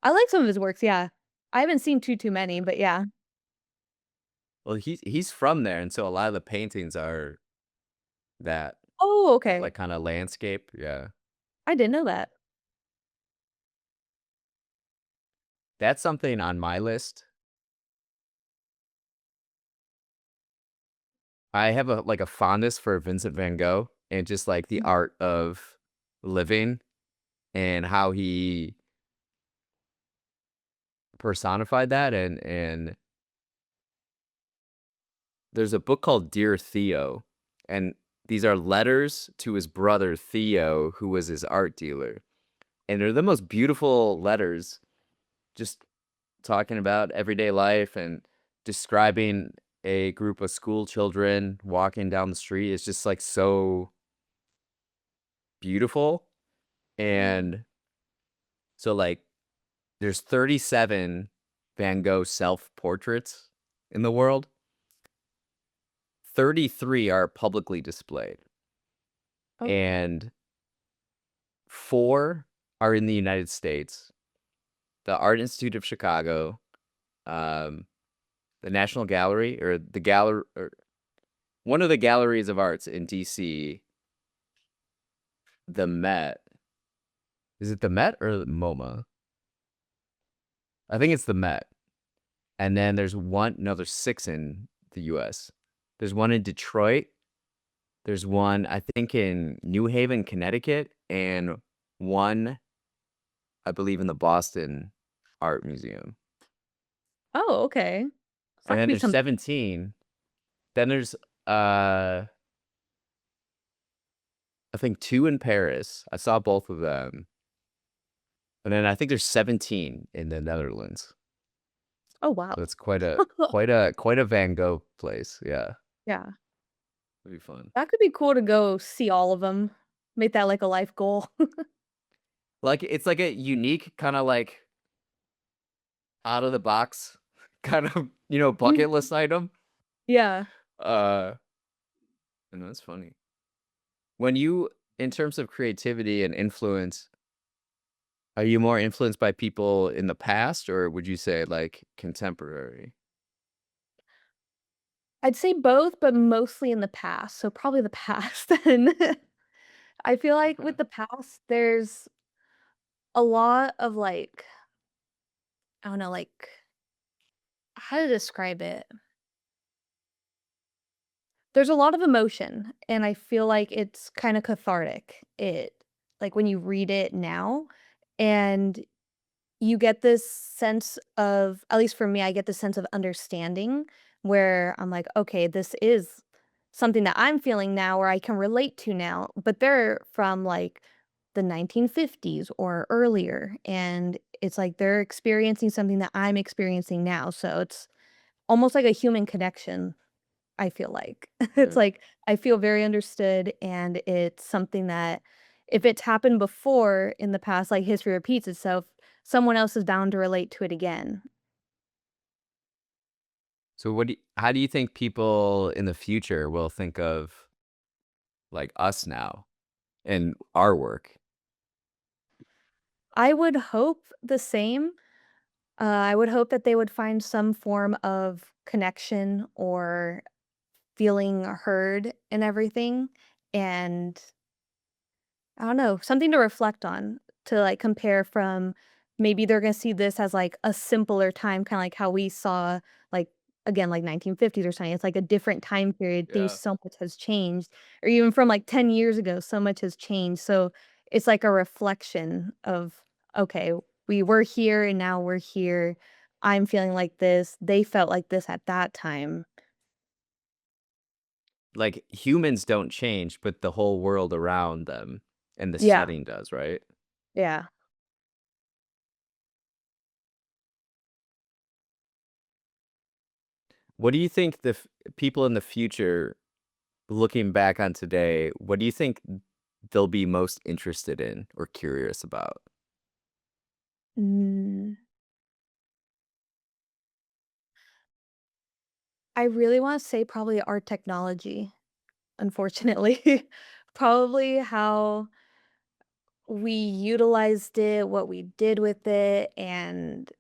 I like some of his works, yeah. I haven't seen too many, but yeah. Well, he's from there, and so a lot of the paintings are that, Oh, okay. like, kinda landscape, yeah. I didn't know that. That's something on my list. I have a fondness for Vincent van Gogh and just, like, the Mhm. art of living and how he personified that, and there's a book called Dear Theo, and these are letters to his brother Theo, who was his art dealer, and they're the most beautiful letters, just talking about everyday life and describing a group of school children walking down the street. It's just, like, so beautiful, Mm. and so, like, there's 37 Van Gogh self-portraits in the world. 33 are publicly displayed, Oh, and 4 are in the United States. The Art Institute of Chicago, um, the National Gallery, or the gallery, or one of the galleries of arts in DC, the Met. Is it the Met or the MoMA? I think it's the Met. And then there's one no, there's 6 in the US. There's one in Detroit, there's one, I think, in New Haven, Connecticut, and one, I believe, in the Boston Art Museum. oh, okay. So And that could then be there's some 17. Then there's, uh, I think 2 in Paris. I saw both of them. And then I think there's 17 in the Netherlands. oh, wow. So it's quite a Van Gogh place, yeah. Yeah. It'd be fun. That could be cool to go see all of them. Make that like a life goal. Like, it's like a unique kinda, like, out of the box kind of, bucket Mhm. list item. Yeah. Uh, and that's funny. When you in terms of creativity and influence, are you more influenced by people in the past, or would you say, like, contemporary? I'd say both, but mostly in the past, so probably the past then. I feel like Okay. with the past, there's a lot of, like I don't know, like, how to describe it? There's a lot of emotion, and I feel like it's kinda cathartic. Like, when you read it now, and you get this sense of at least for me, I get this sense of understanding where I'm like, "Okay, this is something that I'm feeling now or I can relate to now, but they're from like the 1950s or earlier. And it's like they're experiencing something that I'm experiencing now. So it's almost like a human connection, I feel like. It's Yeah. like I feel very understood, and it's something that if it's happened before in the past, like history repeats itself, someone else is bound to relate to it again. So how do you think people in the future will think of like us now and our work? I would hope the same. I would hope that they would find some form of connection or feeling heard and everything, and I don't know, something to reflect on, to, like, compare from maybe they're gonna see this as, like, a simpler time, kinda like how we saw, like, again, like, 1950s or something. It's like a different time period, things Yeah. so much has changed, or even from, like, 10 years ago, so much has changed, so it's like a reflection of, "Okay, we were here and now we're here. I'm feeling like this. They felt like this at that time." Like humans don't change, but the whole world around them and the Yeah, setting does, right? yeah. What do you think people in the future looking back on today, what do you think they'll be most interested in or curious about? Mm. I really wanna say probably our technology, unfortunately. Probably how we utilized it, what we did with it, and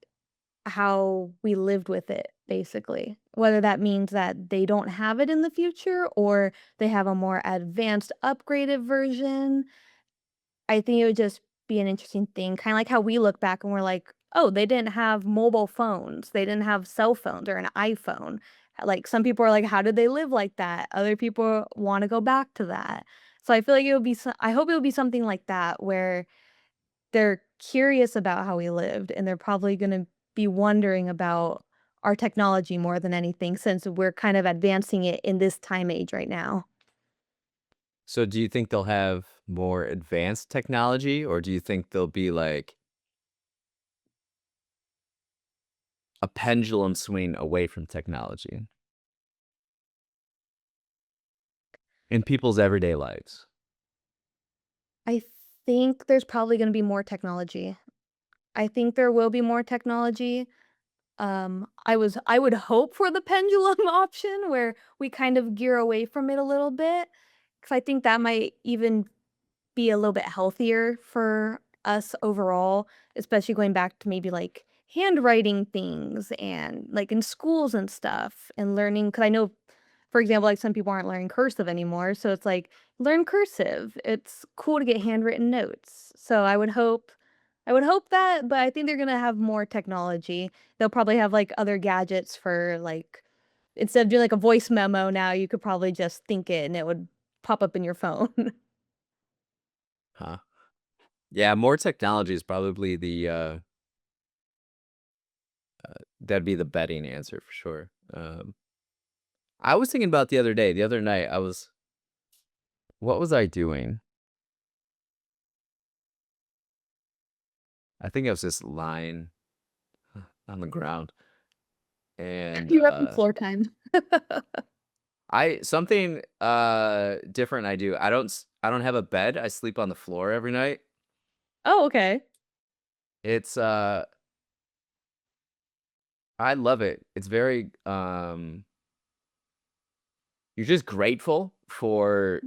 how we lived with it, basically. Whether that means that they don't have it in the future or they have a more advanced, upgraded version. I think it would just be an interesting thing, kinda like how we look back and we're like, "Oh, they didn't have mobile phones, they didn't have cell phones or an iPhone." Like, some people are like, "How did they live like that?" Other people wanna go back to that. So I feel like it would be I hope it would be something like that where they're curious about how we lived, and they're probably gonna be wondering about our technology more than anything since we're kind of advancing it in this time age right now. So do you think they'll have more advanced technology or do you think they'll be like a pendulum swing away from technology in people's everyday lives? I think there's probably gonna be more technology. I think there will be more technology. I would hope for the pendulum option where we kind of gear away from it a little bit, because I think that might even be a little bit healthier for us overall, especially going back to maybe like handwriting things and like in schools and stuff and learning. Because I know, for example, like some people aren't learning cursive anymore. So it's like learn cursive. It's cool to get handwritten notes. So I would hope that, but I think they're gonna have more technology. They'll probably have like other gadgets for like instead of doing like a voice memo now, you could probably just think it and it would pop up in your phone. Huh. Yeah, more technology is probably that'd be the betting answer for sure. I was thinking about the other night, what was I doing? I think I was just lying on the ground and You're having floor time. I something different I do. I don't have a bed. I sleep on the floor every night. Oh, okay. It's I love it. It's very you're just grateful for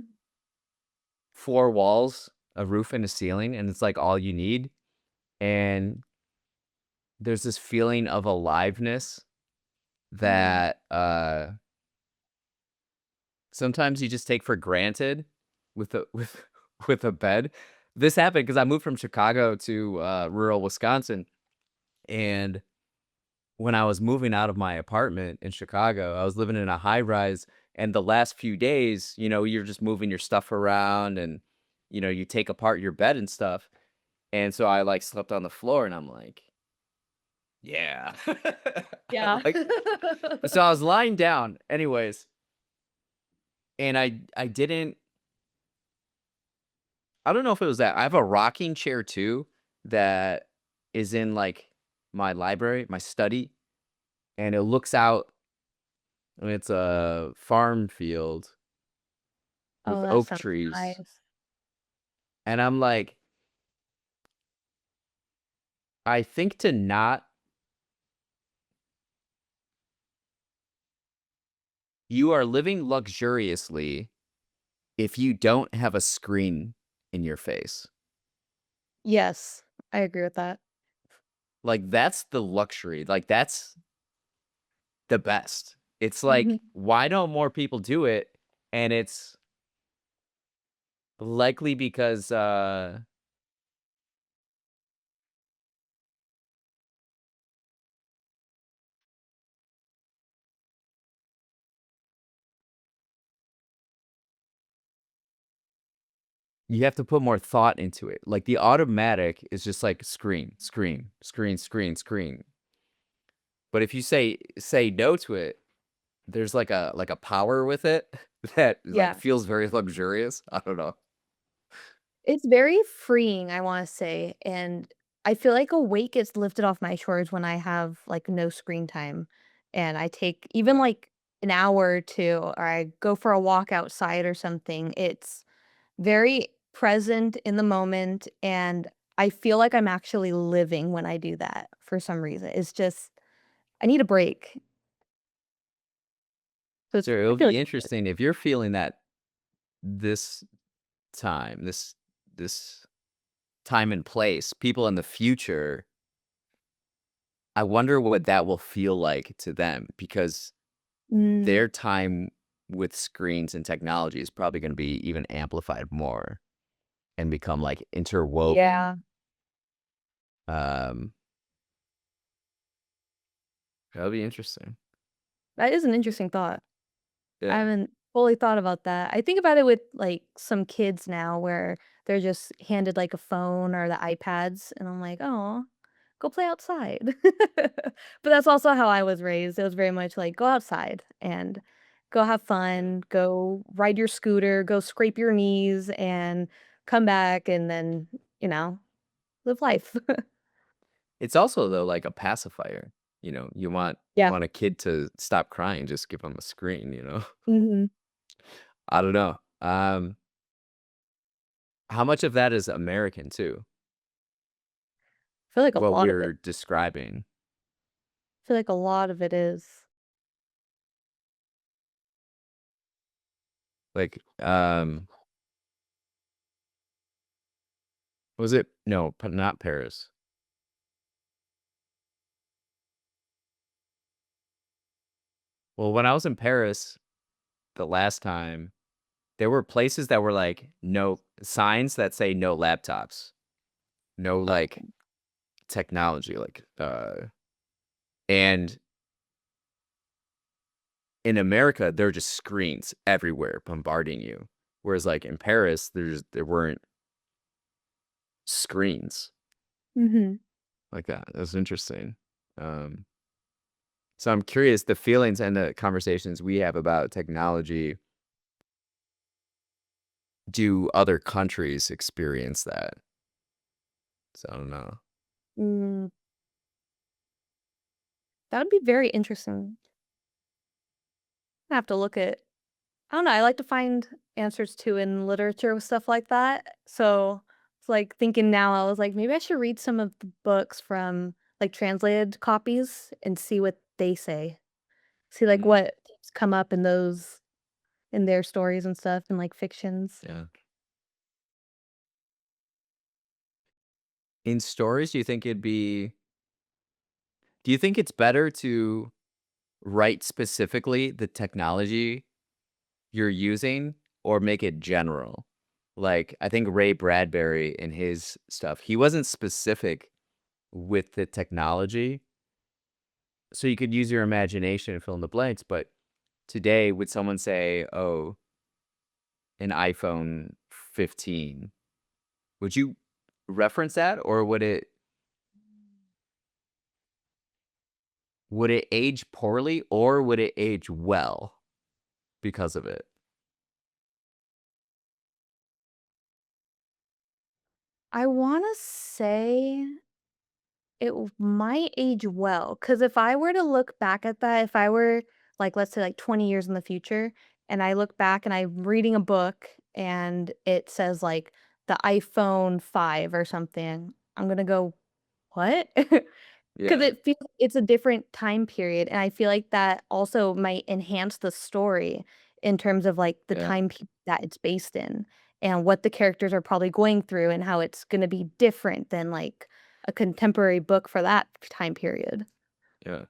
four walls, a roof and a ceiling and it's like all you need and there's this feeling of aliveness Mm. that sometimes you just take for granted with a with a bed. This happened because I moved from Chicago to rural Wisconsin and when I was moving out of my apartment in Chicago, I was living in a high rise. And the last few days, you know, you're just moving your stuff around and, you know, you take apart your bed and stuff. And so I like slept on the floor and I'm like, yeah. Yeah. Like, so I was lying down, anyways, and I didn't I don't know if it was that. I have a rocking chair too that is in, like, my library, my study, and it looks out and it's a farm field Oh, with that oak sounds trees, nice. and I'm like, I think to not you are living luxuriously if you don't have a screen in your face. Yes, I agree with that. Like, that's the luxury, like, that's the best. It's Mhm. like, why don't more people do it? And it's likely because, you have to put more thought into it. Like, the automatic is just like screen, screen, screen, screen, screen. But if you say no to it, there's like a power with it that, like, Yeah. feels very luxurious. I don't know. It's very freeing, I wanna say, and I feel like a weight gets lifted off my shoulders when I have, like, no screen time, and I take even, like, an hour or 2, or I go for a walk outside or something. It's very present in the moment, and I feel like I'm actually living when I do that for some reason. It's just I need a break. So it's So I it'll feel like be it's good. interesting if you're feeling that this time, this time and place, people in the future, I wonder what that will feel like to them because Mm, their time with screens and technology is probably gonna be even amplified more and become, like, interwoven. yeah, Um, that'll be interesting. that is an interesting thought. I Yeah. haven't fully thought about that. I think about it with, like, some kids now where they're just handed, like, a phone or the iPads, and I'm like, oh, go play outside." But that's also how I was raised. It was very much like, "Go outside and go have fun, go ride your scooter, go scrape your knees, and come back, and then, you know, live life." It's also, though, like a pacifier, you Yeah. want a kid to stop crying, just give them a screen, you know? Mhm. I don't know. How much of that is American too? I feel like a What lot of it. we're describing. I feel like a lot of it is. Like, was it no, not Paris. Well, when I was in Paris the last time, there were places that were like, no signs that say no laptops, no, like, technology, like, and in America, there are just screens everywhere bombarding you. Whereas, like, in Paris, there weren't screens Mhm. like that. That's interesting. Um, so I'm curious the feelings and the conversations we have about technology, do other countries experience that? So I don't know. Mm, that would be very interesting. I have to look at I don't know, I like to find answers too in literature with stuff like that. So, it's like thinking now, I was like, maybe I should read some of the books from like translated copies and see what they say. See like Mm, what themes come up in those in their stories and stuff and like fictions. yeah. In stories, do you think it's better to write specifically the technology you're using or make it general? Like, I think Ray Bradbury in his stuff, he wasn't specific with the technology, so you could use your imagination and fill in the blanks, but today, would someone say, "Oh, an iPhone 15," would you reference that, or would it age poorly, or would it age well because of it? I wanna say might age well, because if I were to look back at that, if I were, like, let's say, like, 20 years in the future, and I look back and I'm reading a book and it says, like, the iPhone 5 or something, I'm gonna go, "What?" 'Cause Yeah, it's a different time period, and I feel like that also might enhance the story in terms of, like, the yeah, time pe that it's based in, and what the characters are probably going through, and how it's gonna be different than, like, a contemporary book for that time period. yeah.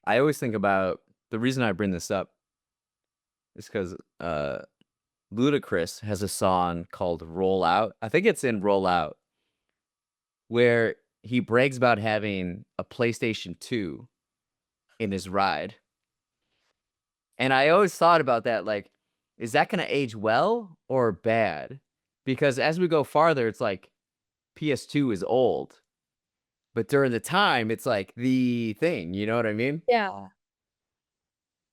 I always think about the reason I bring this up is because Ludacris has a song called "Roll Out." I think it's in "Roll Out" where he brags about having a PlayStation 2 in his ride, and I always thought about that, like, is that gonna age well or bad? Because as we go farther, it's like PS2 is old, but during the time, it's like the thing, you know what I mean? Yeah.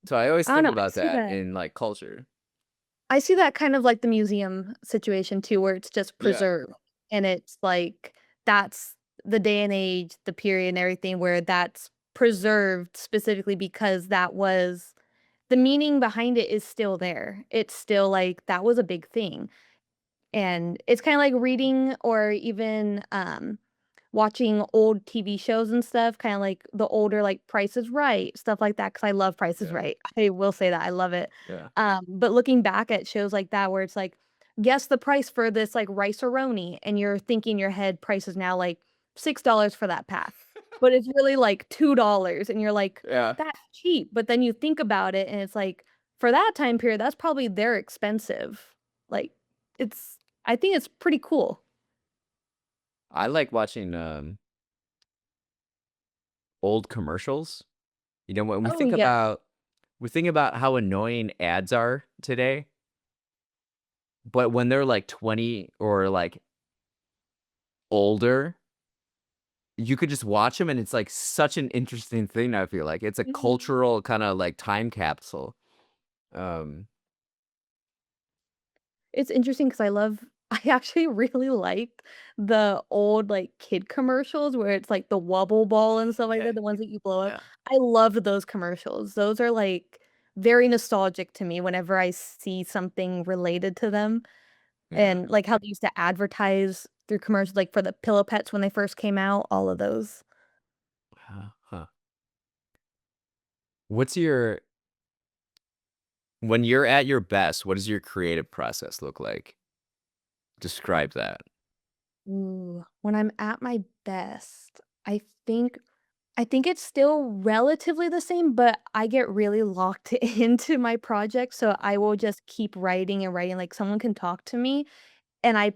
So I always I don't think know, about that in, like, culture. I see that kind of like the museum situation too, where it's just Yeah, preserved, and it's like, that's the day and age, the period and everything where that's preserved specifically because that was the meaning behind it is still there. It's still like, that was a big thing, and it's kinda like reading or even, watching old TV shows and stuff, kinda like the older, like, Price is Right, stuff like that. Because I love Price is yeah, Right. I will say that, I love it. yeah, But looking back at shows like that where it's like, "Guess the price for this, like, rice-a-roni," and you're thinking in your head price is now, like, $6 for that pack, but it's really, like, $2, and you're like, yeah. "That's cheap," but then you think about it, and it's like, for that time period, that's probably they're expensive. Like, it's I think it's pretty cool. I like watching, old commercials. You know, when Oh, yeah. we think about how annoying ads are today, but when they're, like, 20 or, like, older, you could just watch them, and it's, like, such an interesting thing, I feel like. It's a Mhm. cultural kinda, like, time capsule. Um, It's interesting because I actually really like the old, like, kid commercials where it's, like, the Wubble Ball and stuff like yeah, that, the ones that you blow up. yeah, I loved those commercials. Those are, like, very nostalgic to me whenever I see something related to them, yeah. and, like, how they used to advertise through commercials, like, for the Pillow Pets when they first came out, all of those. Huh. What's your when you're at your best, what does your creative process look like? Describe that. Ooh, when I'm at my best, I think I think it's still relatively the same, but I get really locked into my project, so I will just keep writing and writing, like, someone can talk to me, and I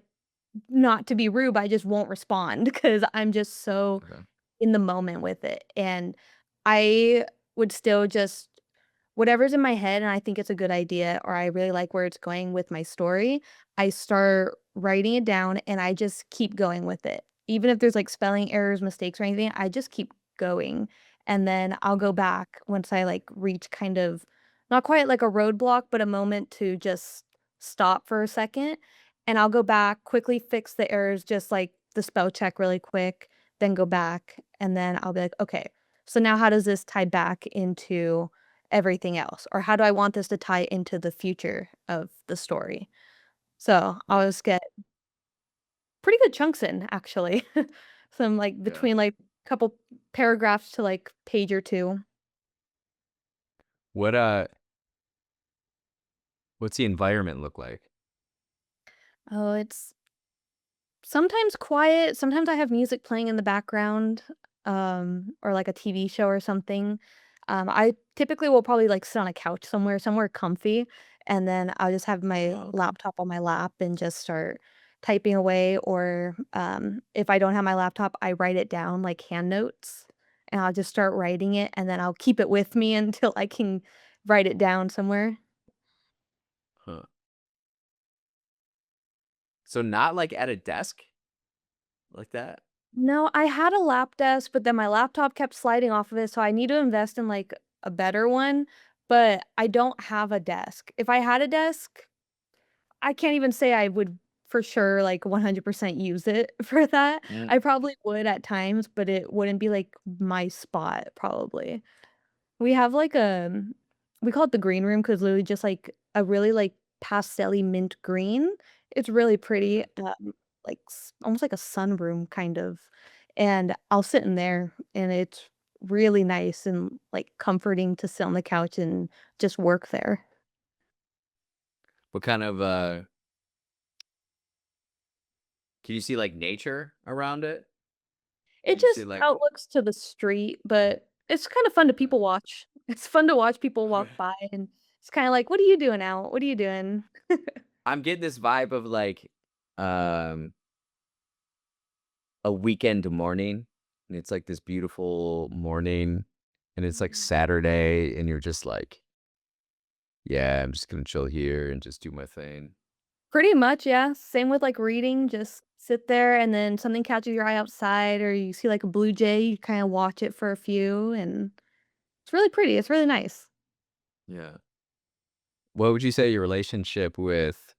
not to be rude, but I just won't respond because 'cause I'm just so Okay. in the moment with it, and I would still just whatever's in my head and I think it's a good idea or I really like where it's going with my story, I start writing it down and I just keep going with it. Even if there's, like, spelling errors, mistakes, or anything, I just keep going, and then I'll go back once I, like, reach kind of not quite like a roadblock, but a moment to just stop for a second, and I'll go back, quickly fix the errors, just like the spell check really quick, then go back, and then I'll be like, "Okay, so now how does this tie back into everything else? Or how do I want this to tie into the future of the story?" So, Huh. I'll just get pretty good chunks in, actually. Some, like, Yeah. between, like, couple paragraphs to, like, page or 2. What, what's the environment look like? Oh, it's sometimes quiet, sometimes I have music playing in the background, or like a TV show or something. I typically will probably like sit on a couch somewhere comfy, and then I'll just have my Oh, okay. laptop on my lap and just start typing away. Or if I don't have my laptop, I write it down like hand notes, and I'll just start writing it, and then I'll keep it with me until I can write it down somewhere. Huh. So not, like, at a desk like that? No, I had a lap desk, but then my laptop kept sliding off of it, so I need to invest in, like, a better one, but I don't have a desk. If I had a desk, I can't even say I would for sure, like, 100% use it for that. Mm. I probably would at times, but it wouldn't be, like, my spot probably. We have, like, we call it the green room because literally just, like, a really, like, pastel mint green. It's really pretty, Mhm. like, almost like a sunroom kind of, and I'll sit in there, and it's really nice and, like, comforting to sit on the couch and just work there. What kind of can you see like nature around it? It Would you say just like outlooks to the street, but it's kinda fun to okay. people watch. It's fun to watch people walk by, and it's kinda like, "What are you doing out? What are you doing?" I'm getting this vibe of like um a weekend morning, and it's like this beautiful morning, and it's like Mhm. Saturday, and you're just like, yeah, I'm just gonna chill here and just do my thing. Pretty much, yeah. Same with, like, reading, just sit there, and then something catches your eye outside, or you see, like, a blue jay, you kinda watch it for a few, and it's really pretty, it's really nice. Yeah. What would you say your relationship with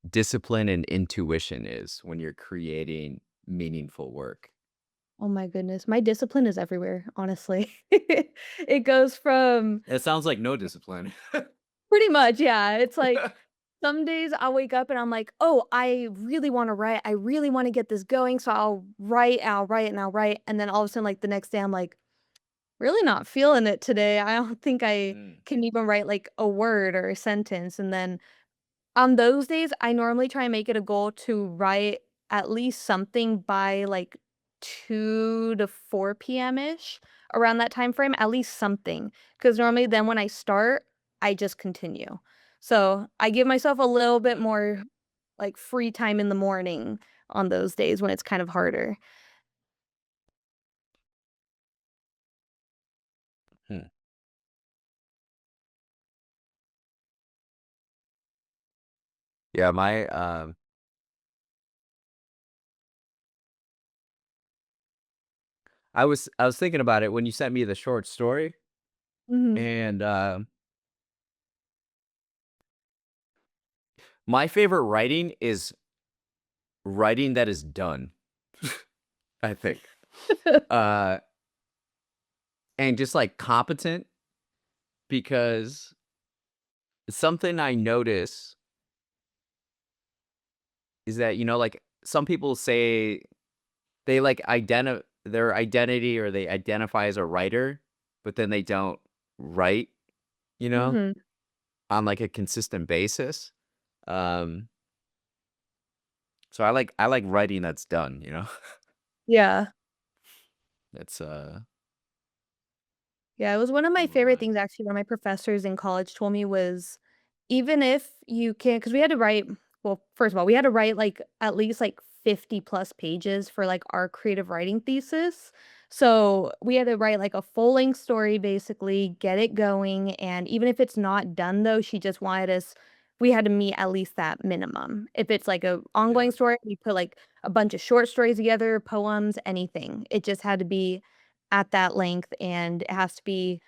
discipline and intuition is when you're creating meaningful work? Oh my goodness, my discipline is everywhere, honestly. It goes from It sounds like no discipline. pretty much, yeah, it's like, some days I'll wake up and I'm like, "Oh, I really wanna write, I really wanna get this going," so I'll write, and I'll write, and I'll write, and then all of a sudden, like, the next day, I'm like, "Really not feeling it today, I don't think I Mm, can even write, like, a word or a sentence," and then on those days, I normally try and make it a goal to write at least something by, like, 2 to 4 p.m.-ish, around that time frame, at least something. Because normally then when I start, I just continue. So, I give myself a little bit yeah. more, like, free time in the morning on those days when it's kind of harder. Hmm. Yeah, my I was thinking about it when you sent me the short story, Mhm. and my favorite writing is writing that is done, I think. Uh and just like competent because something I notice is that like some people say they like their identity or they identify as a writer, but then they don't write, you know, Mhm. on like a consistent basis. Um so I like writing that's done. Yeah. It's Yeah, it was one of my some of favorite my things actually one of my professors in college told me was, even if you can, because we had to write, well, first of all, we had to write, like, at least, like, 50 plus pages for, like, our creative writing thesis. So, we had to write, like, a full-length story, basically, get it going, and even if it's not done, though, she just wanted us we had to meet at least that minimum. If it's, like, a yeah, ongoing story, we put, like, a bunch of short stories together, poems, anything. It just had to be at that length, and it has to be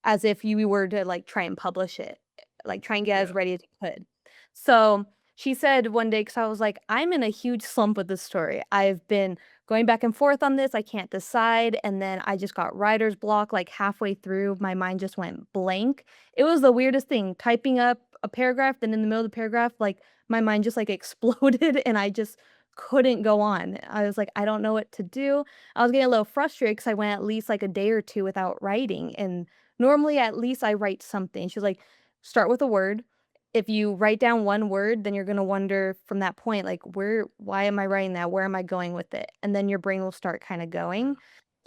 as if you were to, like, try and publish it, like, try and get as yeah, ready as you could. So, she said one day, because I was like, "I'm in a huge slump with this story. I've been going back and forth on this, I can't decide," and then I just got writer's block, like, halfway through, my mind just went blank. It was the weirdest thing, typing up a paragraph, then in the middle of the paragraph, like, my mind just, like, exploded, and I just couldn't go on. I was like, "I don't know what to do." I was getting a little frustrated because I went at least, like, a day or 2 without writing, and normally, at least I write something. She's like, "Start with a word. If you write down one word, then you're gonna wonder from that point, like, why am I writing that? Where am I going with it?" And then your brain will start kinda yeah, going.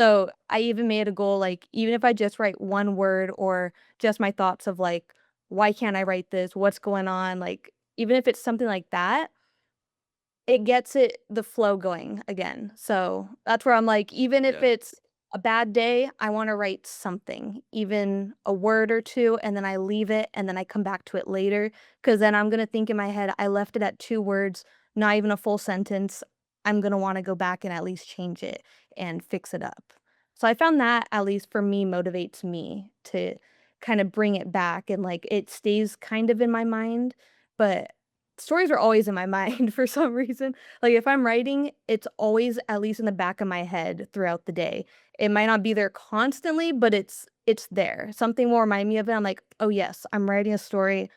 So, I even made a goal, like, even if I just write one word or just my thoughts of, like, "Why can't I write this? What's going on?" Like, even if it's something like that, it gets the flow going again. So, that's where I'm like, even if yeah, it's a bad day, I wanna write something, even a word or 2, and then I leave it, and then I come back to it later. Because then I'm gonna think in my head, "I left it at 2 words, not even a full sentence. I'm gonna wanna go back and at least change it and fix it up." So, I found that, at least for me, motivates me to kinda bring it back and, like, it stays kind of in my mind, but stories are always in my mind for some reason. Like, if I'm writing, it's always at least in the back of my head throughout the day. It might not be there constantly, but it's there. Something will remind me of it. I'm like, "Oh, yes, I'm writing a story,"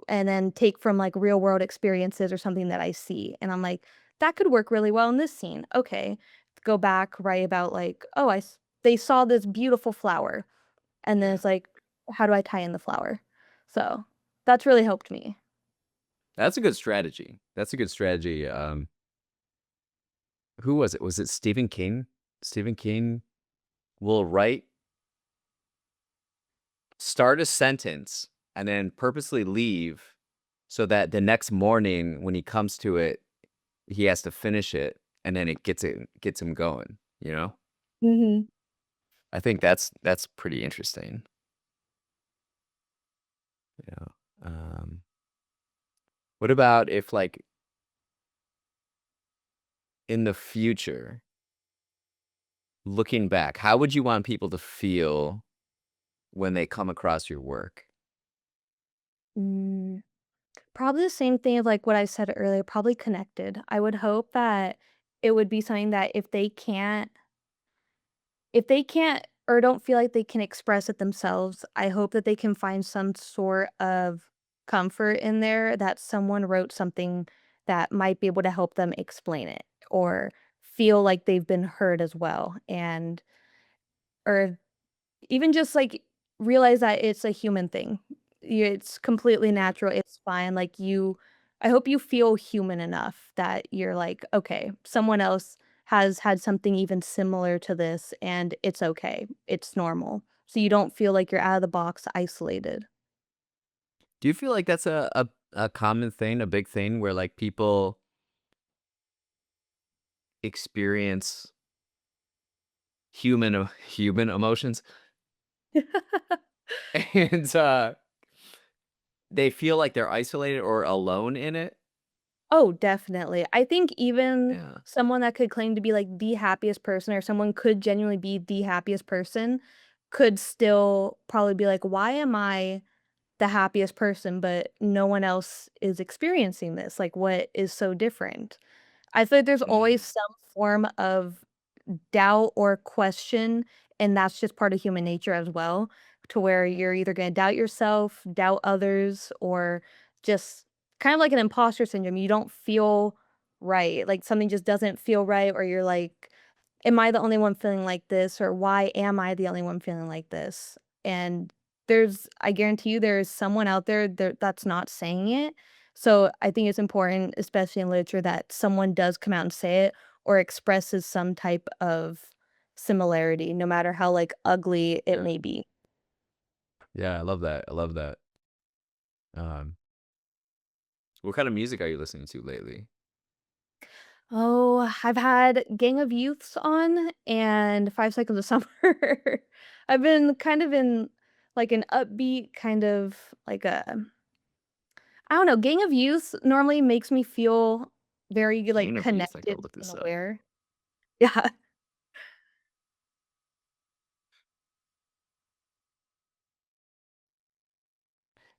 and then take from, like, real world experiences or something that I see, and I'm like, "That could work really well in this scene. Okay." Go back, write about, like, "Oh, they saw this beautiful flower," and then Yeah. it's like, "How do I tie in the flower?" So, that's really helped me. That's a good strategy. That's a good strategy. Who was it? Was it Stephen King? Stephen King will start a sentence and then purposely leave so that the next morning when he comes to it, he has to finish it and then it gets him going, you know? Mhm. I think that's pretty interesting. Yeah. Um, what about if like in the future, looking back, how would you want people to feel when they come across your work? Mm, probably the same thing of, like, what I said earlier, probably connected. I would hope that it would be something that if they can't or don't feel like they can express it themselves, I hope that they can find some sort of comfort in there that someone wrote something that might be able to help them explain it or feel like they've been heard as well, and or even just, like, realize that it's a human thing. It's completely Yeah. natural, it's fine, like, I hope you feel human enough that you're like, "Okay, someone else has had something even similar to this, and it's okay, it's normal." So you don't feel like you're out of the box isolated. Do you feel like that's a common thing, a big thing where like people experience human emotions and they feel like they're isolated or alone in it? Oh, definitely. I think even Yeah. someone that could claim to be, like, the happiest person or someone could genuinely be the happiest person could still probably be like, "Why am I the happiest person, but no one else is experiencing this? Like, what is so different?" I feel like there's always Mm, some form of doubt or question, and that's just part of human nature as well, to where you're either gonna doubt yourself, doubt others, or just kind of like an imposter syndrome. You don't feel right, like something just doesn't feel right, or you're like, "Am I the only one feeling like this?" Or "Why am I the only one feeling like this?" And I guarantee you there is someone out there that's not saying it. So I think it's important, especially in literature, that someone does come out and say it or expresses some type of similarity, no matter how, like, ugly it yeah. may be. Yeah, I love that. I love that. Um, what kind of music are you listening to lately? Oh, I've had Gang of Youths on and 5 Seconds of Summer. I've been kind of in, like, an upbeat kind of, like, a I don't know, Gang of Youths normally makes me feel very, like, Gain of Youth, I gotta connected look and this up. aware. Yeah.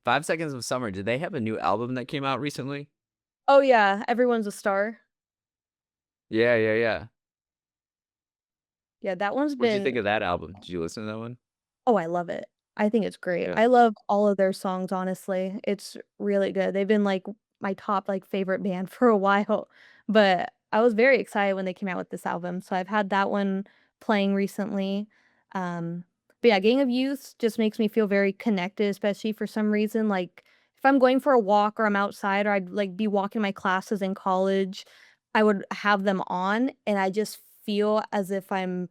5 Seconds of Summer, did they have a new album that came out recently? Oh, yeah, Everyone's a Star. Yeah, yeah, yeah. Yeah, that one's What'd you been think of that album? Did you listen to that one? Oh, I love it. I think it's great. Yeah. I love all of their songs, honestly. It's really good. They've been, like, my top, like, favorite band for a while, but I was very excited when they came out with this album, so I've had that one playing recently. Um, but yeah, Gang of Youth just makes me feel very connected, especially for some reason, like, if I'm going for a walk or I'm outside or I'd, like, be walking my classes in college, I would have them on, and I just feel as if I'm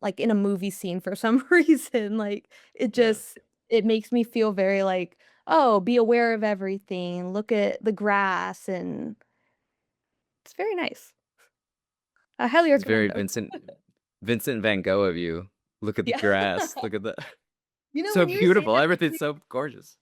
like, in a movie scene for some reason, like, Yeah. it makes me feel very like, "Oh, be aware of everything, look at the grass," and it's very nice. I highly It's very recommend them. Vincent Van Gogh of you. Look at the Yeah. grass, look at the You know, so when you were saying beautiful, that everything's earlier so gorgeous.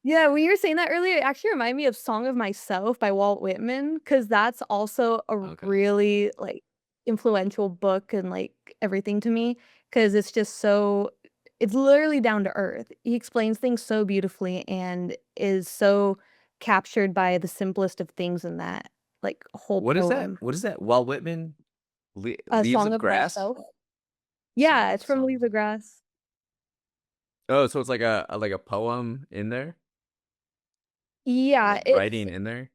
Yeah, when you were saying that earlier, it actually reminded me of "Song of Myself" by Walt Whitman, because that's also a Okay. really, like, influential book and, like, everything to me, because it's literally down to earth. He explains things so beautifully and is so captured by the simplest of things in that, like, whole What is that? poem. What is that? Walt Whitman, A Leaves Song of of Grass? Myself. Yeah, it's from Song. Leaves of Grass. Oh, so it's like a poem in there, or Yeah, like writing in there.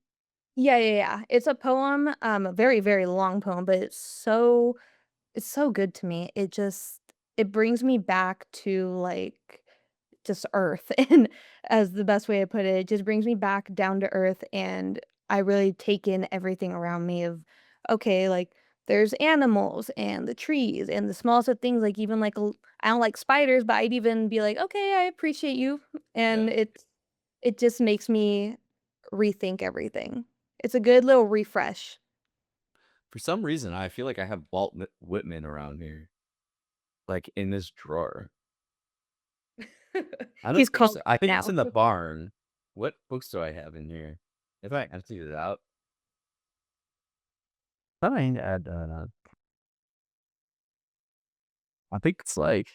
yeah. It's a poem, a very, very long poem, but it's so good to me. It brings me back to, like, just earth, and as the best way to put it just brings me back down to earth, and I really take in everything around me of, okay, like, there's animals and the trees and the smallest of things, like, even, like, I don't like spiders, but I'd even be like, "Okay, I appreciate you," and Yeah. it just makes me rethink everything. It's a good little refresh. For some reason, I feel like I have Whitman around here, like in this drawer. I He's don't think calling so. I think it's now. in the barn. What books do I have in here? If I empty it out, thought I had. I think it's like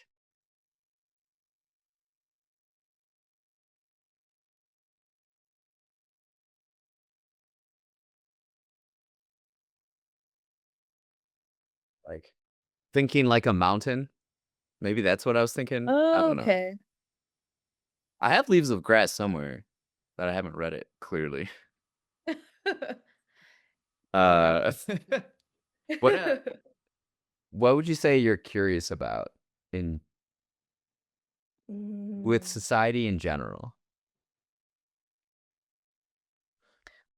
thinking like a mountain. Maybe that's what I was thinking. I don't know. Okay. I have Leaves of Grass somewhere, but I haven't read it clearly. Uh, what what would you say you're curious about in with Mm. society in general?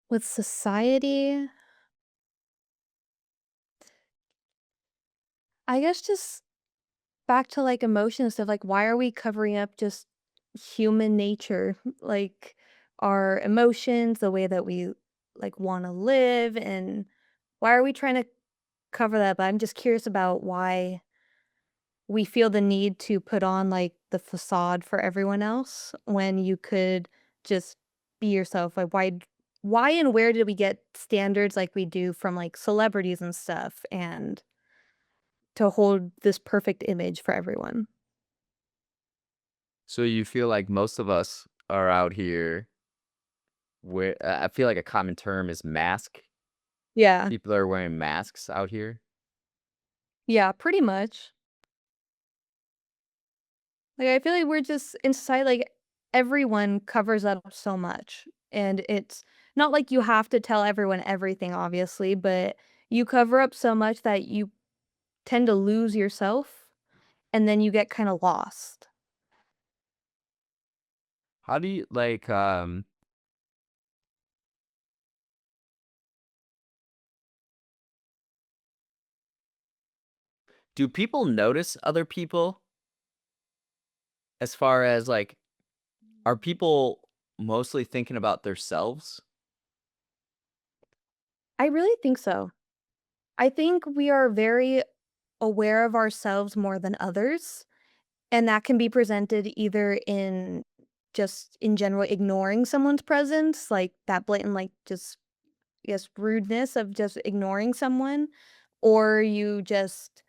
With society, I guess just back to, like, emotions of, like, why are we covering up just human nature? Like, our emotions, the way that we, like, wanna live, and why are we trying to cover that? But I'm just curious about why we feel the need to put on, like, the facade for everyone else when you could just be yourself. Like, why and where did we get standards like we do from, like, celebrities and stuff, and to hold this perfect image for everyone? So you feel like most of us are out here where I feel like a common term is mask. Yeah. People are wearing masks out here. Yeah, pretty much. Like, I feel like we're just in society, like, everyone covers up so much, and it's not like you have to tell everyone everything, obviously, but you cover up so much that you tend to lose yourself, and then you get kinda lost. How do you do people notice other people as far as like are people mostly thinking about themselves? I really think so. I think we are very aware of ourselves more than others, and that can be presented either in just in general ignoring someone's presence, like that blatant, like, just, yes, rudeness of just ignoring someone, or you just,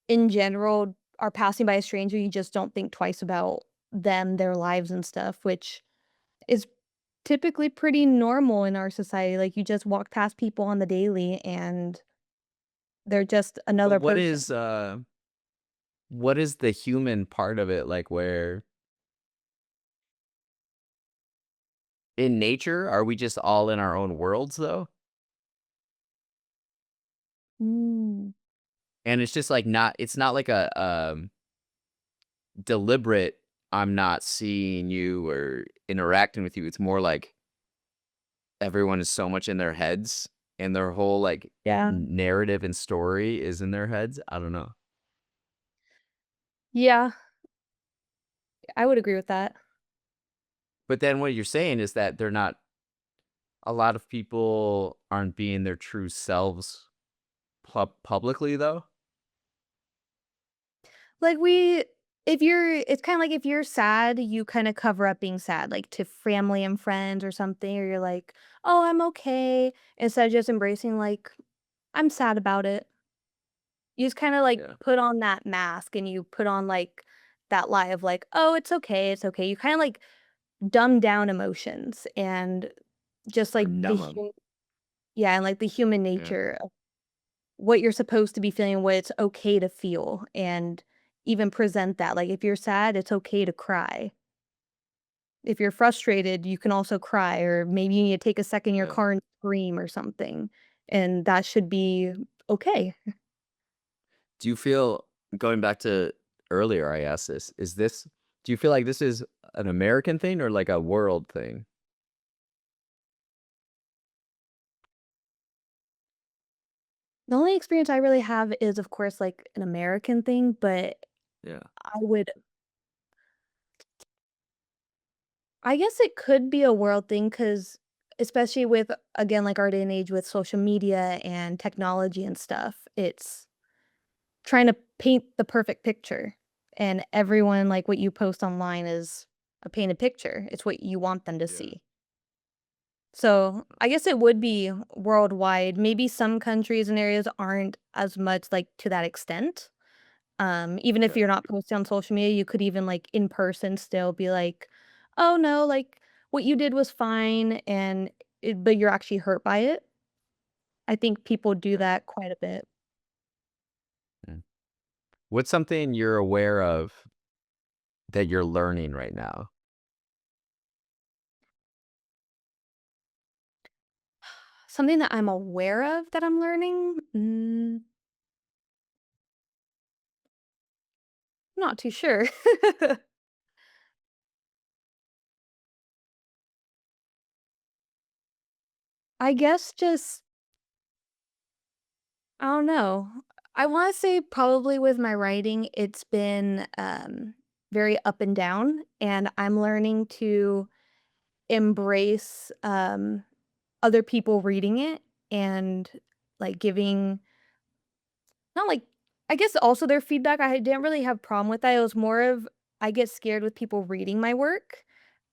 in general, are passing by a stranger, you just don't think twice about them, their lives and stuff, which is typically pretty normal in our society. Like, you just walk past people on the daily, and they're just But another person. what is the human part of it like where in nature are we just all in our own worlds though? Mm. And it's just like not it's not like a deliberate I'm not seeing you or interacting with you. It's more like everyone is so much in their heads and their whole like Yeah. narrative and story is in their heads. I don't know. Yeah, I would agree with that. But then what you're saying is that they're not a lot of people aren't being their true selves publicly though. Like, we if you're it's kinda like if you're sad, you kinda cover up being sad, like, to family and friends or something, or you're like, "Oh, I'm okay," instead of just embracing, like, "I'm sad about it." You just kinda, like, Yeah. put on that mask, and you put on, like, that lie of, like, "Oh, it's okay, it's okay." You kinda, like, dumb down emotions and just or like numb them. yeah, and like the human Yeah, nature of what you're supposed to be feeling, what it's okay to feel, and even present that. Like if you're sad, it's okay to cry. If you're frustrated, you can also cry, or maybe you need to take a second in your yeah. car and scream or something, and that should be okay. Do you feel going back to earlier, I asked this, do you feel like this is an American thing or like a world thing? The only experience I really have is, of course, like an American thing, but Yeah, I would I guess it could be a world thing because, especially with, again, like our day and age with social media and technology and stuff, it's trying to paint the perfect picture. And everyone, like what you post online is a painted picture. It's what you want them to yeah. see. So I guess it would be worldwide. Maybe some countries and areas aren't as much like to that extent. Even if Okay. you're not posting on social media, you could even, like, in person still be like, "Oh, no, like, what you did was fine," and but you're actually hurt by it. I think people do Okay. that quite a bit. Mm. What's something you're aware of that you're learning right now? Something that I'm aware of that I'm learning? Not too sure. I guess just I don't know. I wanna say probably with my writing, it's been, very up and down, and I'm learning to embrace, other people reading it and, like, giving not like I guess also their feedback, I didn't really have problem with that, it was more of I get scared with people reading my work,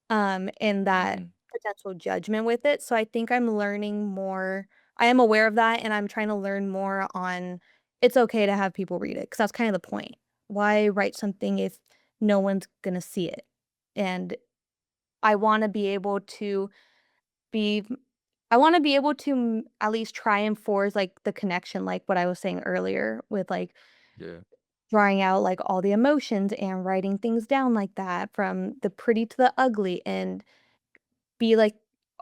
and that Mm, potential judgment with it, so I think I'm learning more I am aware of that, and I'm trying to learn more on it's okay to have people read it because that's kind of the point. Why write something if no one's gonna see it? And I wanna be able to be I wanna be able to, at least try and force, like, the connection, like what I was saying earlier with, like, yeah. drawing out, like, all the emotions and writing things down like that from the pretty to the ugly and be, like,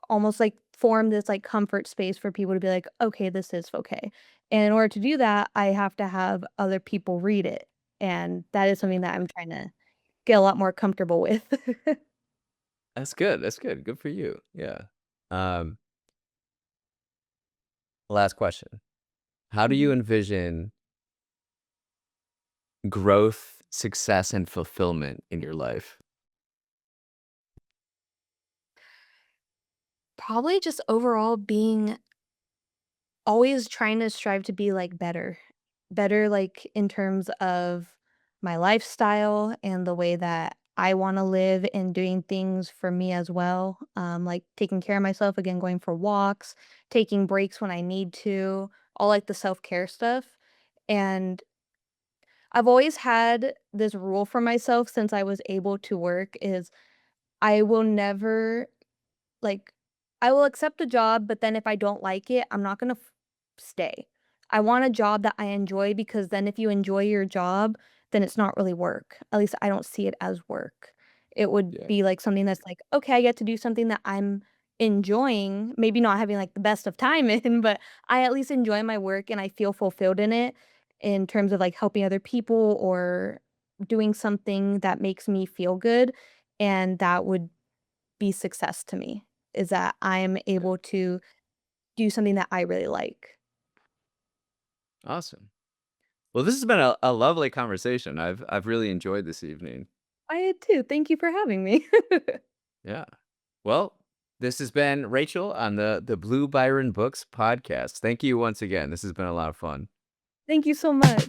almost, like, form this, like, comfort space for people to be like, "Okay, this is okay." And in order to do that, I have to have other people read it, and that is Yeah. something that I'm trying to get a lot more comfortable with. That's good. That's good. Good for you. Yeah. Um, Last question. How do you Mhm. envision growth, success, and fulfillment in your life? Probably just overall being always trying to strive to be, like, better. Better, like, in terms of my lifestyle and the way that I wanna live and doing things for me as well, like, taking care of myself, again, going for walks, taking breaks when I need to, all, like, the self-care stuff, and I've always had this rule for myself since I was able to work is I will never like, I will accept a job, but then if I don't like it, I'm not gonna stay. I want a job that I enjoy because then if you enjoy your job, then it's not really work. At least I don't see it as work. It would Yeah. be like something that's like, okay, I get to do something that I'm enjoying, maybe not having like the best of time in, but I at least enjoy my work and I feel fulfilled in it in terms of like helping other people or doing something that makes me feel good. And that would be success to me, is that I'm Yeah. able to do something that I really like. Awesome. Well, this has been a lovely conversation. I've really enjoyed this evening. I did too, thank you for having me. Yeah. Well, this has been Rachel on the Blue Byron Books podcast. Thank you once again. This has been a lot of fun. Thank you so much.